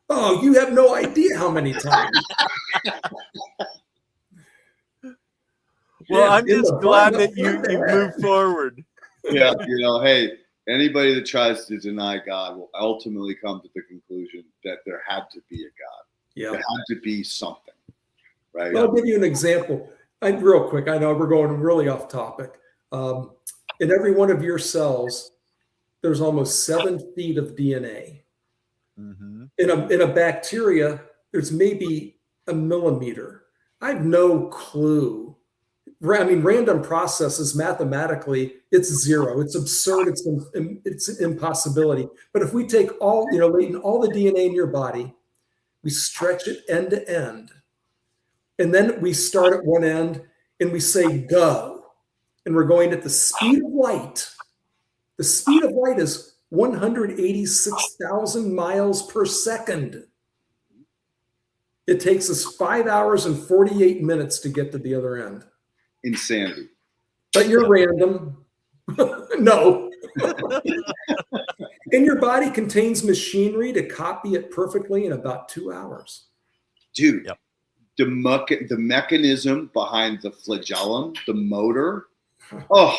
Oh, you have no idea how many times. Well, I'm just glad that you moved forward. Yeah, hey, anybody that tries to deny God will ultimately come to the conclusion that there had to be a God. Yeah. There had to be something, right? I'll give you an example. Real quick, I know we're going really off topic. In every one of your cells, there's almost 7 feet of DNA. Mm-hmm. In a bacteria, there's maybe a millimeter. I have no clue. I mean, random processes, mathematically, it's zero. It's absurd. It's an impossibility. But if we take all the DNA in your body, we stretch it end to end, and then we start at one end and we say go, and we're going at the speed of light. The speed of light is 186,000 miles per second. It takes us 5 hours and 48 minutes to get to the other end. Insanity. But you're random. No. And your body contains machinery to copy it perfectly in about 2 hours. Dude, the mechanism behind the flagellum, the motor, it's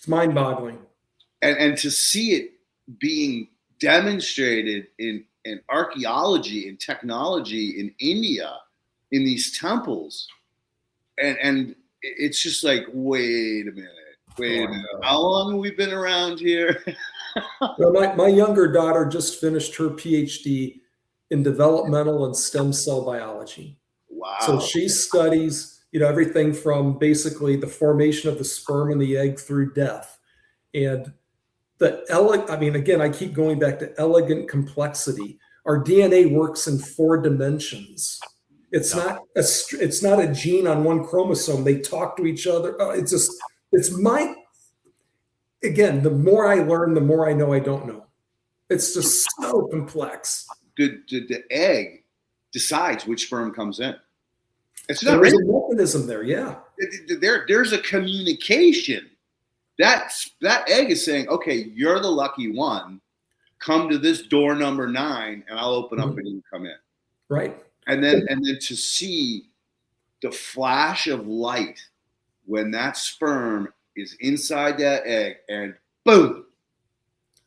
mind-boggling. And to see it being demonstrated in archaeology and technology in India, in these temples, and it's just like, wait a minute. How long have we been around here? Well, my younger daughter just finished her PhD in developmental and stem cell biology. Wow. So she studies, everything from basically the formation of the sperm and the egg through death. And again, I keep going back to elegant complexity. Our DNA works in 4 dimensions. It's not a gene on one chromosome. They talk to each other. Again, the more I learn, the more I know I don't know. It's just so complex. The egg decides which sperm comes in. It's not There's a mechanism there, yeah. There's a communication. That egg is saying, okay, you're the lucky one. Come to this door number 9, and I'll open up and you come in. Right. And then to see the flash of light when that sperm is inside that egg, and boom,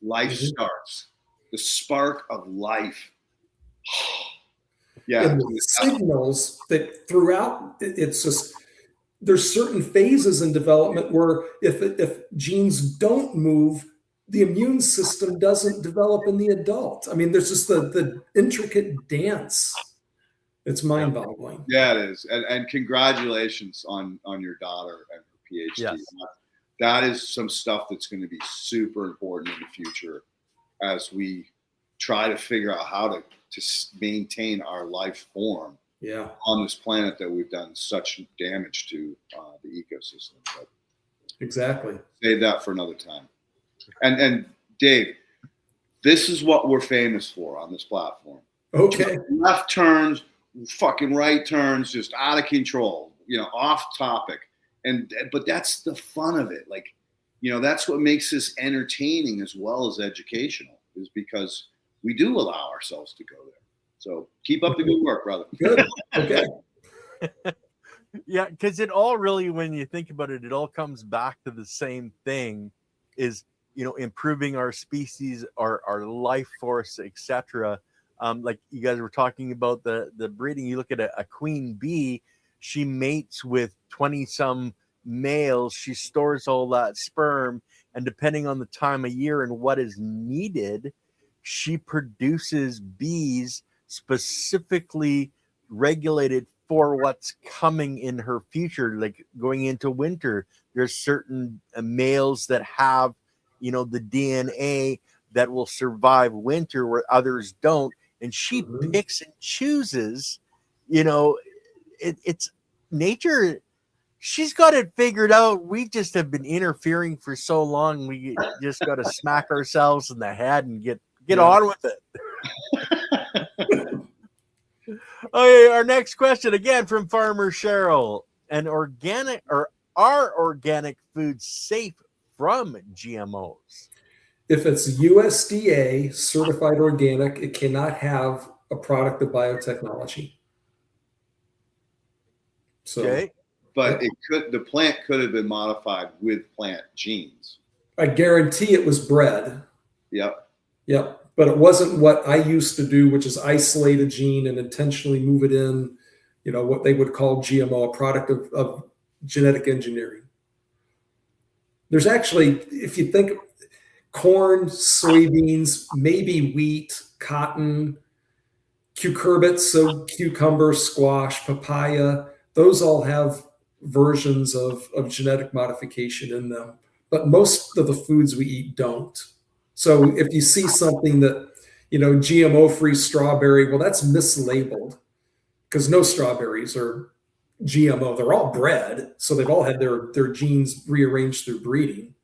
life starts. The spark of life. Yeah. And the signals that throughout, it's just, there's certain phases in development where if genes don't move, the immune system doesn't develop in the adult. I mean, there's just the intricate dance. It's mind-boggling. Yeah, it is. And congratulations on your daughter and her PhD. Yes. That is some stuff that's going to be super important in the future as we try to figure out how to maintain our life form on this planet that we've done such damage to the ecosystem. But exactly. save that for another time. And Dave, this is what we're famous for on this platform. Okay. Left turns, fucking right turns, just out of control, off topic. But that's the fun of it. Like, that's what makes this entertaining as well as educational, is because we do allow ourselves to go there. So keep up the good work, brother. Good. Okay. Yeah, because it all really, when you think about it, it all comes back to the same thing, is improving our species, our life force, etc. Like you guys were talking about the breeding. You look at a queen bee, she mates with 20 some males, she stores all that sperm, and depending on the time of year and what is needed, she produces bees specifically regulated for what's coming in her future. Like going into winter, there's certain males that have the DNA that will survive winter where others don't, and she picks and chooses. It's nature. She's got it figured out. We just have been interfering for so long. We just got to smack ourselves in the head and get on with it. Okay, our next question again from Farmer Cheryl. Are organic foods safe from GMOs? If it's USDA certified organic, it cannot have a product of biotechnology. So, okay. But the plant could have been modified with plant genes. I guarantee it was bred. Yep. But it wasn't what I used to do, which is isolate a gene and intentionally move it in, what they would call GMO, a product of genetic engineering. There's actually, if you think corn, soybeans, maybe wheat, cotton, cucurbits, so cucumber, squash, papaya, those all have versions of genetic modification in them. But most of the foods we eat don't. So if you see something that, GMO-free strawberry, well, that's mislabeled because no strawberries are GMO. They're all bred, so they've all had their genes rearranged through breeding.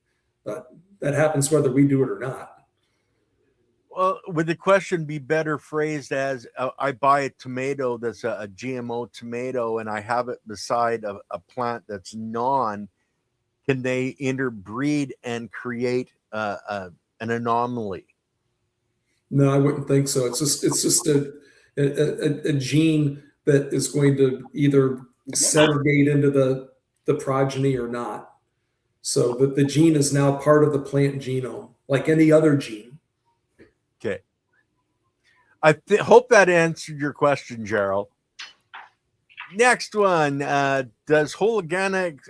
But that happens whether we do it or not. Well, would the question be better phrased as I buy a tomato that's a GMO tomato and I have it beside a plant that's non, can they interbreed and create an anomaly? No, I wouldn't think so. It's just a gene that is going to either segregate into the progeny or not. So the gene is now part of the plant genome, like any other gene. Okay. I hope that answered your question, Gerald. Next one. Does Holganix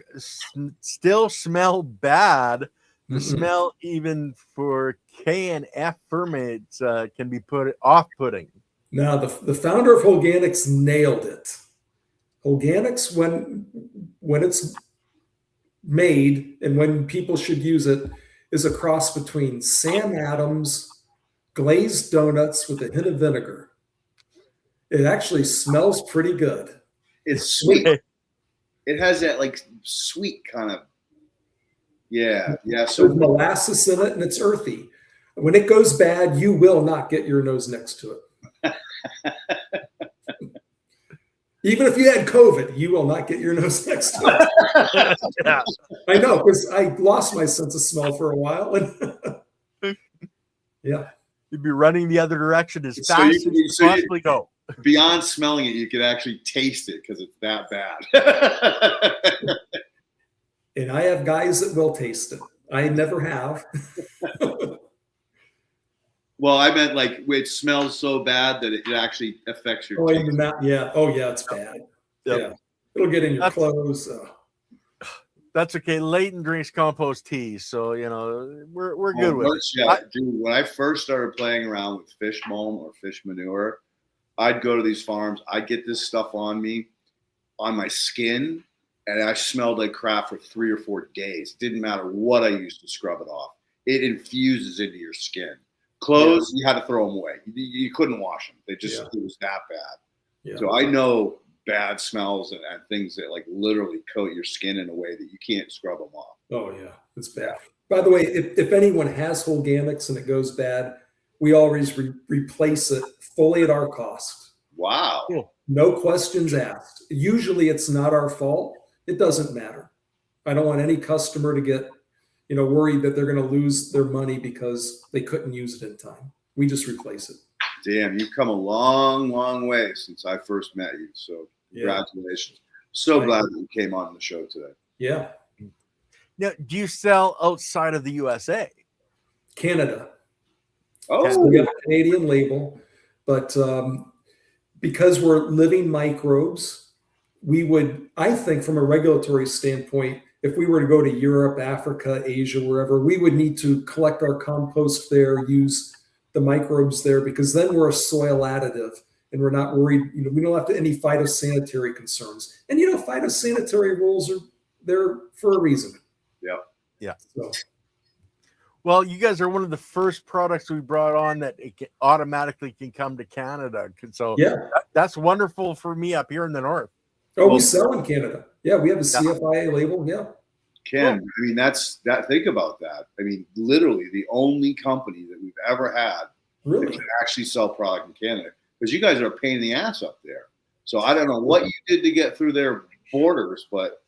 still smell bad? The smell, even for K and F ferments, can be off-putting. Now, the founder of Holganix nailed it. Holganix, when it's made and when people should use it, is a cross between Sam Adams glazed donuts with a hint of vinegar. It actually smells pretty good. It's sweet. It has that like sweet kind of, yeah. So there's molasses in it and it's earthy. When it goes bad, you will not get your nose next to it. Even if you had COVID, you will not get your nose next to it. Yeah. I know, because I lost my sense of smell for a while. And yeah. You'd be running the other direction as fast as you possibly go. Beyond smelling it, you could actually taste it because it's that bad. And I have guys that will taste it. I never have. Well, I meant like it smells so bad that it actually affects your taste. Yeah. Oh, yeah, it's bad. Yep. Yeah. It'll get in your clothes. That's okay. Leighton drinks compost tea, so we're good with it. Yeah, dude. When I first started playing around with fish mulm or fish manure, I'd go to these farms. I'd get this stuff on me, on my skin, and I smelled like crap for 3 or 4 days. Didn't matter what I used to scrub it off. It infuses into your skin. Clothes, you had to throw them away. You couldn't wash them. It was that bad. Yeah. So I know bad smells and things that like literally coat your skin in a way that you can't scrub them off. Oh yeah, it's bad. By the way, if anyone has Holganix and it goes bad, we always replace it fully at our cost. Wow. Cool. No questions asked. Usually it's not our fault. It doesn't matter. I don't want any customer to get, worried that they're going to lose their money because they couldn't use it in time. We just replace it. Damn, you've come a long, long way since I first met you. So congratulations. So glad that you came on the show today. Yeah. Now, do you sell outside of the USA? Canada. Oh, So we have a Canadian label, but because we're living microbes, we would, I think from a regulatory standpoint, if we were to go to Europe, Africa, Asia, wherever, we would need to collect our compost there, use the microbes there, because then we're a soil additive and we're not worried, we don't have any phytosanitary concerns. And, phytosanitary rules are there for a reason. Yeah. So. Well, you guys are one of the first products we brought on that it automatically can come to Canada. So that's wonderful for me up here in the north. Oh, we sell in Canada. Yeah, we have a CFIA label. Yeah. Ken, I mean, think about that. I mean, literally the only company that we've ever had that can actually sell product in Canada, because you guys are a pain in the ass up there. So I don't know what you did to get through their borders, but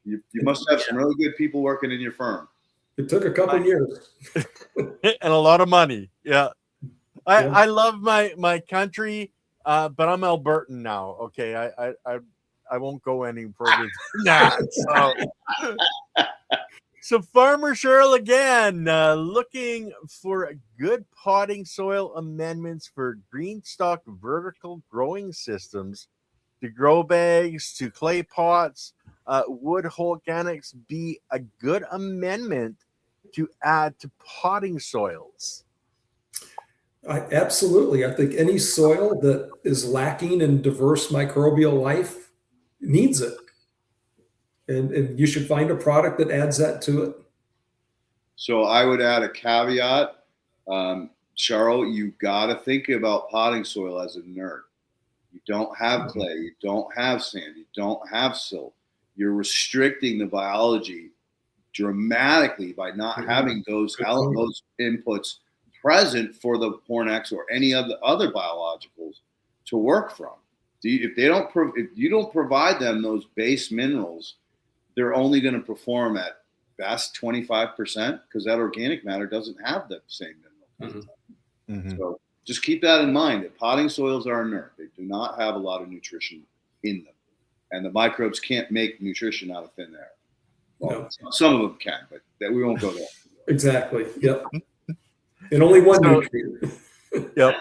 you must have some really good people working in your firm. It took a couple of years. And a lot of money. Yeah. I love my country, but I'm Albertan now. Okay. I won't go any further than that. So Farmer Cheryl again, looking for good potting soil amendments for green stock vertical growing systems, to grow bags, to clay pots. Would Holganix be a good amendment to add to potting soils? Absolutely. I think any soil that is lacking in diverse microbial life needs it. And you should find a product that adds that to it. So I would add a caveat. Cheryl, you got to think about potting soil as inert. You don't have clay. You don't have sand. You don't have silt. You're restricting the biology dramatically by not having those inputs present for the Pornex or any of the other biologicals to work from. If you don't provide them those base minerals, they're only going to perform at best 25% because that organic matter doesn't have the same mineral. Mm-hmm. So just keep that in mind, that potting soils are inert. They do not have a lot of nutrition in them. And the microbes can't make nutrition out of thin air. Well, some of them can, but we won't go there. Exactly. Yep. And only one nutrient. Yep.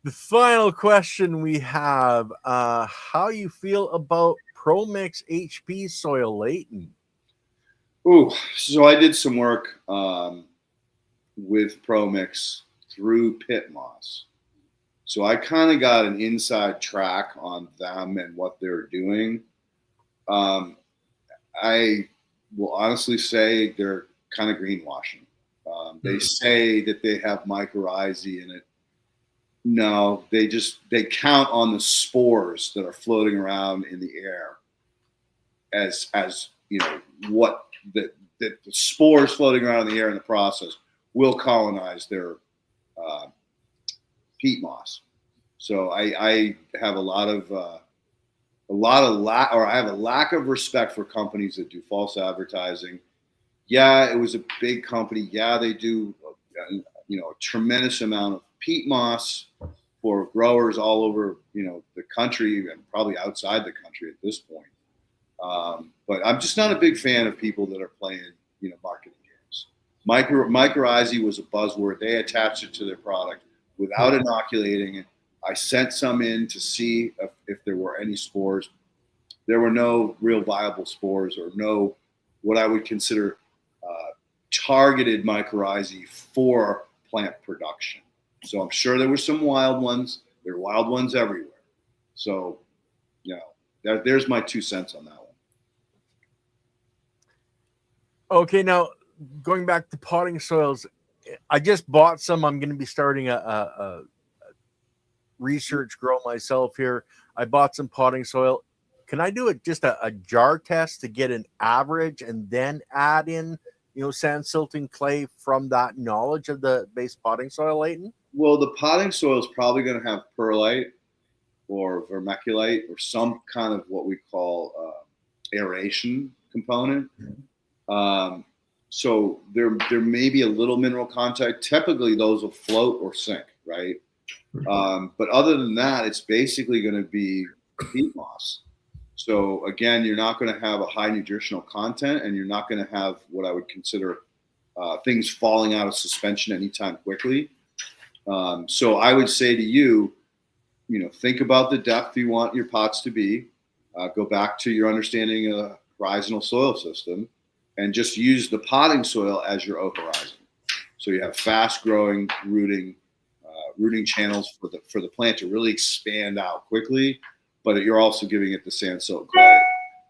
The final question we have, how you feel about ProMix HP soil, Leighton? Ooh, so I did some work with ProMix through Pit Moss. So I kind of got an inside track on them and what they're doing. I will honestly say they're kind of greenwashing. They say that they have mycorrhizae in it. No, they count on the spores that are floating around in the air as what the spores floating around in the air in the process will colonize their peat moss. So I have I have a lack of respect for companies that do false advertising. Yeah, it was a big company. Yeah, they do a tremendous amount of peat moss for growers all over the country and probably outside the country at this point. But I'm just not a big fan of people that are playing marketing games. Mycorrhizae was a buzzword. They attached it to their product without inoculating it. I sent some in to see if there were any spores. There were no real viable spores or no what I would consider targeted mycorrhizae for plant production. So I'm sure there were some wild ones. There are wild ones everywhere. So, There's my 2 cents on that one. Okay, now going back to potting soils, I just bought some. I'm going to be starting a research grow myself here. I bought some potting soil. Can I do it just a jar test to get an average and then add in, sand, silt, and clay from that knowledge of the base potting soil, Leighton? Well, the potting soil is probably going to have perlite or vermiculite or some kind of what we call aeration component. So there may be a little mineral content. Typically, those will float or sink, right? But other than that, it's basically going to be peat moss. So again, you're not going to have a high nutritional content, and you're not going to have what I would consider things falling out of suspension anytime quickly. So I would say to you, think about the depth you want your pots to be. Go back to your understanding of the horizontal soil system, and just use the potting soil as your horizon. So you have fast-growing rooting channels for the plant to really expand out quickly, but you're also giving it the sand, silt, clay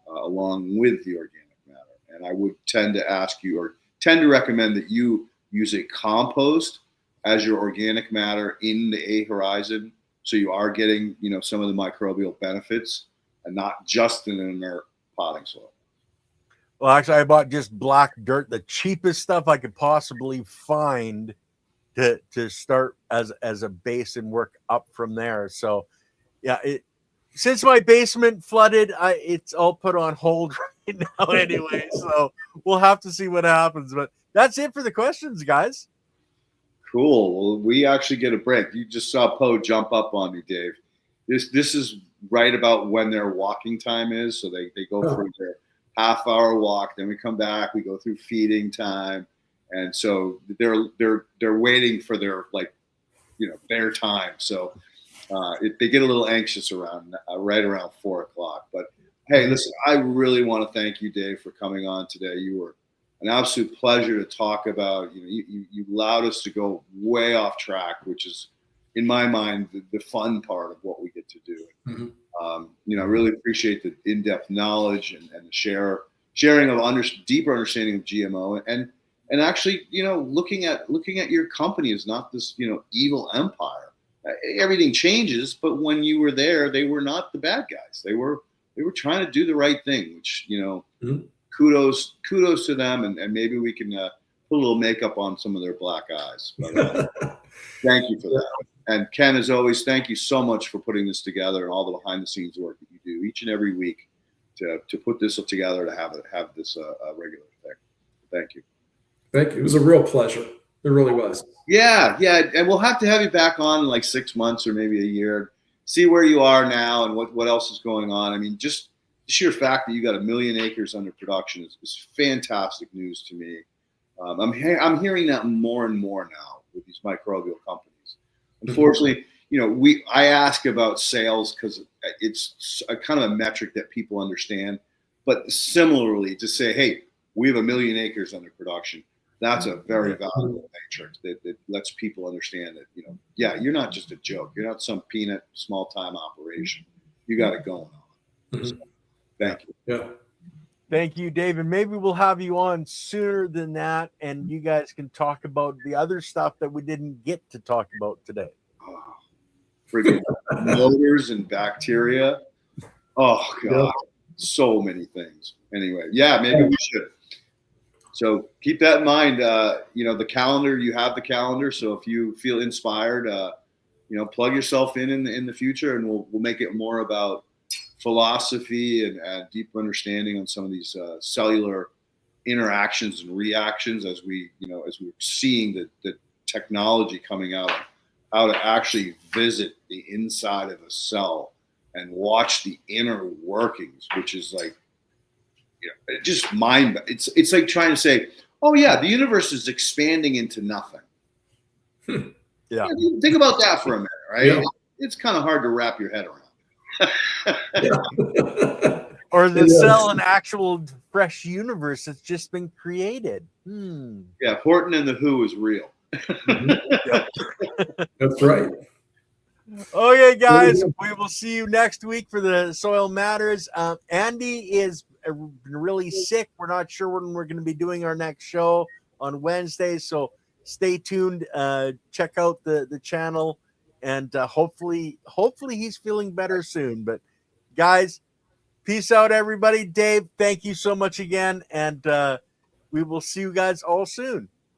along with the organic matter. And I would tend to recommend that you use a compost as your organic matter in the A horizon, so you are getting some of the microbial benefits, and not just an inert potting soil. Well, actually, I bought just black dirt, the cheapest stuff I could possibly find to start as a base and work up from there. So, yeah, since my basement flooded, it's all put on hold right now anyway. So we'll have to see what happens. But that's it for the questions, guys. Cool. Well, we actually get a break. You just saw Poe jump up on me, Dave. This is right about when their walking time is. So they go for their half-hour walk. Then we come back. We go through feeding time, and so they're waiting for their their time. So they get a little anxious around right around 4:00. But hey, listen, I really want to thank you, Dave, for coming on today. You were an absolute pleasure to talk about. You allowed us to go way off track, which is, in my mind, the fun part of what we get to do. Mm-hmm. I really appreciate the in-depth knowledge and the sharing of deeper understanding of GMO, and actually, looking at your company as not this, evil empire. Everything changes, but when you were there, they were not the bad guys. They were trying to do the right thing, which, Mm-hmm. kudos to them, and maybe we can put a little makeup on some of their black eyes. But thank you for that. And Ken, as always, thank you so much for putting this together and all the behind the scenes work that you do each and every week to put this together, to have this a regular thing. Thank you. Thank you. It was a real pleasure. It really was. Yeah. And we'll have to have you back on in like 6 months or maybe a year, see where you are now and what else is going on. I mean, just the sheer fact that you got 1 million acres under production is fantastic news to me. I'm hearing that more and more now with these microbial companies. Unfortunately, I ask about sales because it's a kind of a metric that people understand. But similarly, to say, hey, we have 1 million acres under production, that's a very valuable metric that lets people understand that, you're not just a joke. You're not some peanut small time operation. You got it going on. Mm-hmm. So, thank you. Yeah. Thank you, Dave. And maybe we'll have you on sooner than that, and you guys can talk about the other stuff that we didn't get to talk about today. Oh, freaking motors and bacteria. Oh, God. So many things. Anyway, maybe we should. So keep that in mind. The calendar, you have the calendar. So if you feel inspired, plug yourself in the future, and we'll make it more about philosophy and deeper understanding on some of these cellular interactions and reactions as we're seeing the technology coming out, how to actually visit the inside of a cell and watch the inner workings, which is like, just mind. It's like trying to say, oh yeah, the universe is expanding into nothing. Yeah. Think about that for a minute, right? Yeah. It's kind of hard to wrap your head around. Or the cell an actual fresh universe that's just been created. Yeah, Horton and the Who is real. That's right. Okay, guys, we will see you next week for the Soil Matters. Andy is really sick. We're not sure when we're going to be doing our next show on Wednesday, so stay tuned. Check out the channel, and hopefully he's feeling better soon. But guys, peace out, everybody. Dave, thank you so much again, and we will see you guys all soon.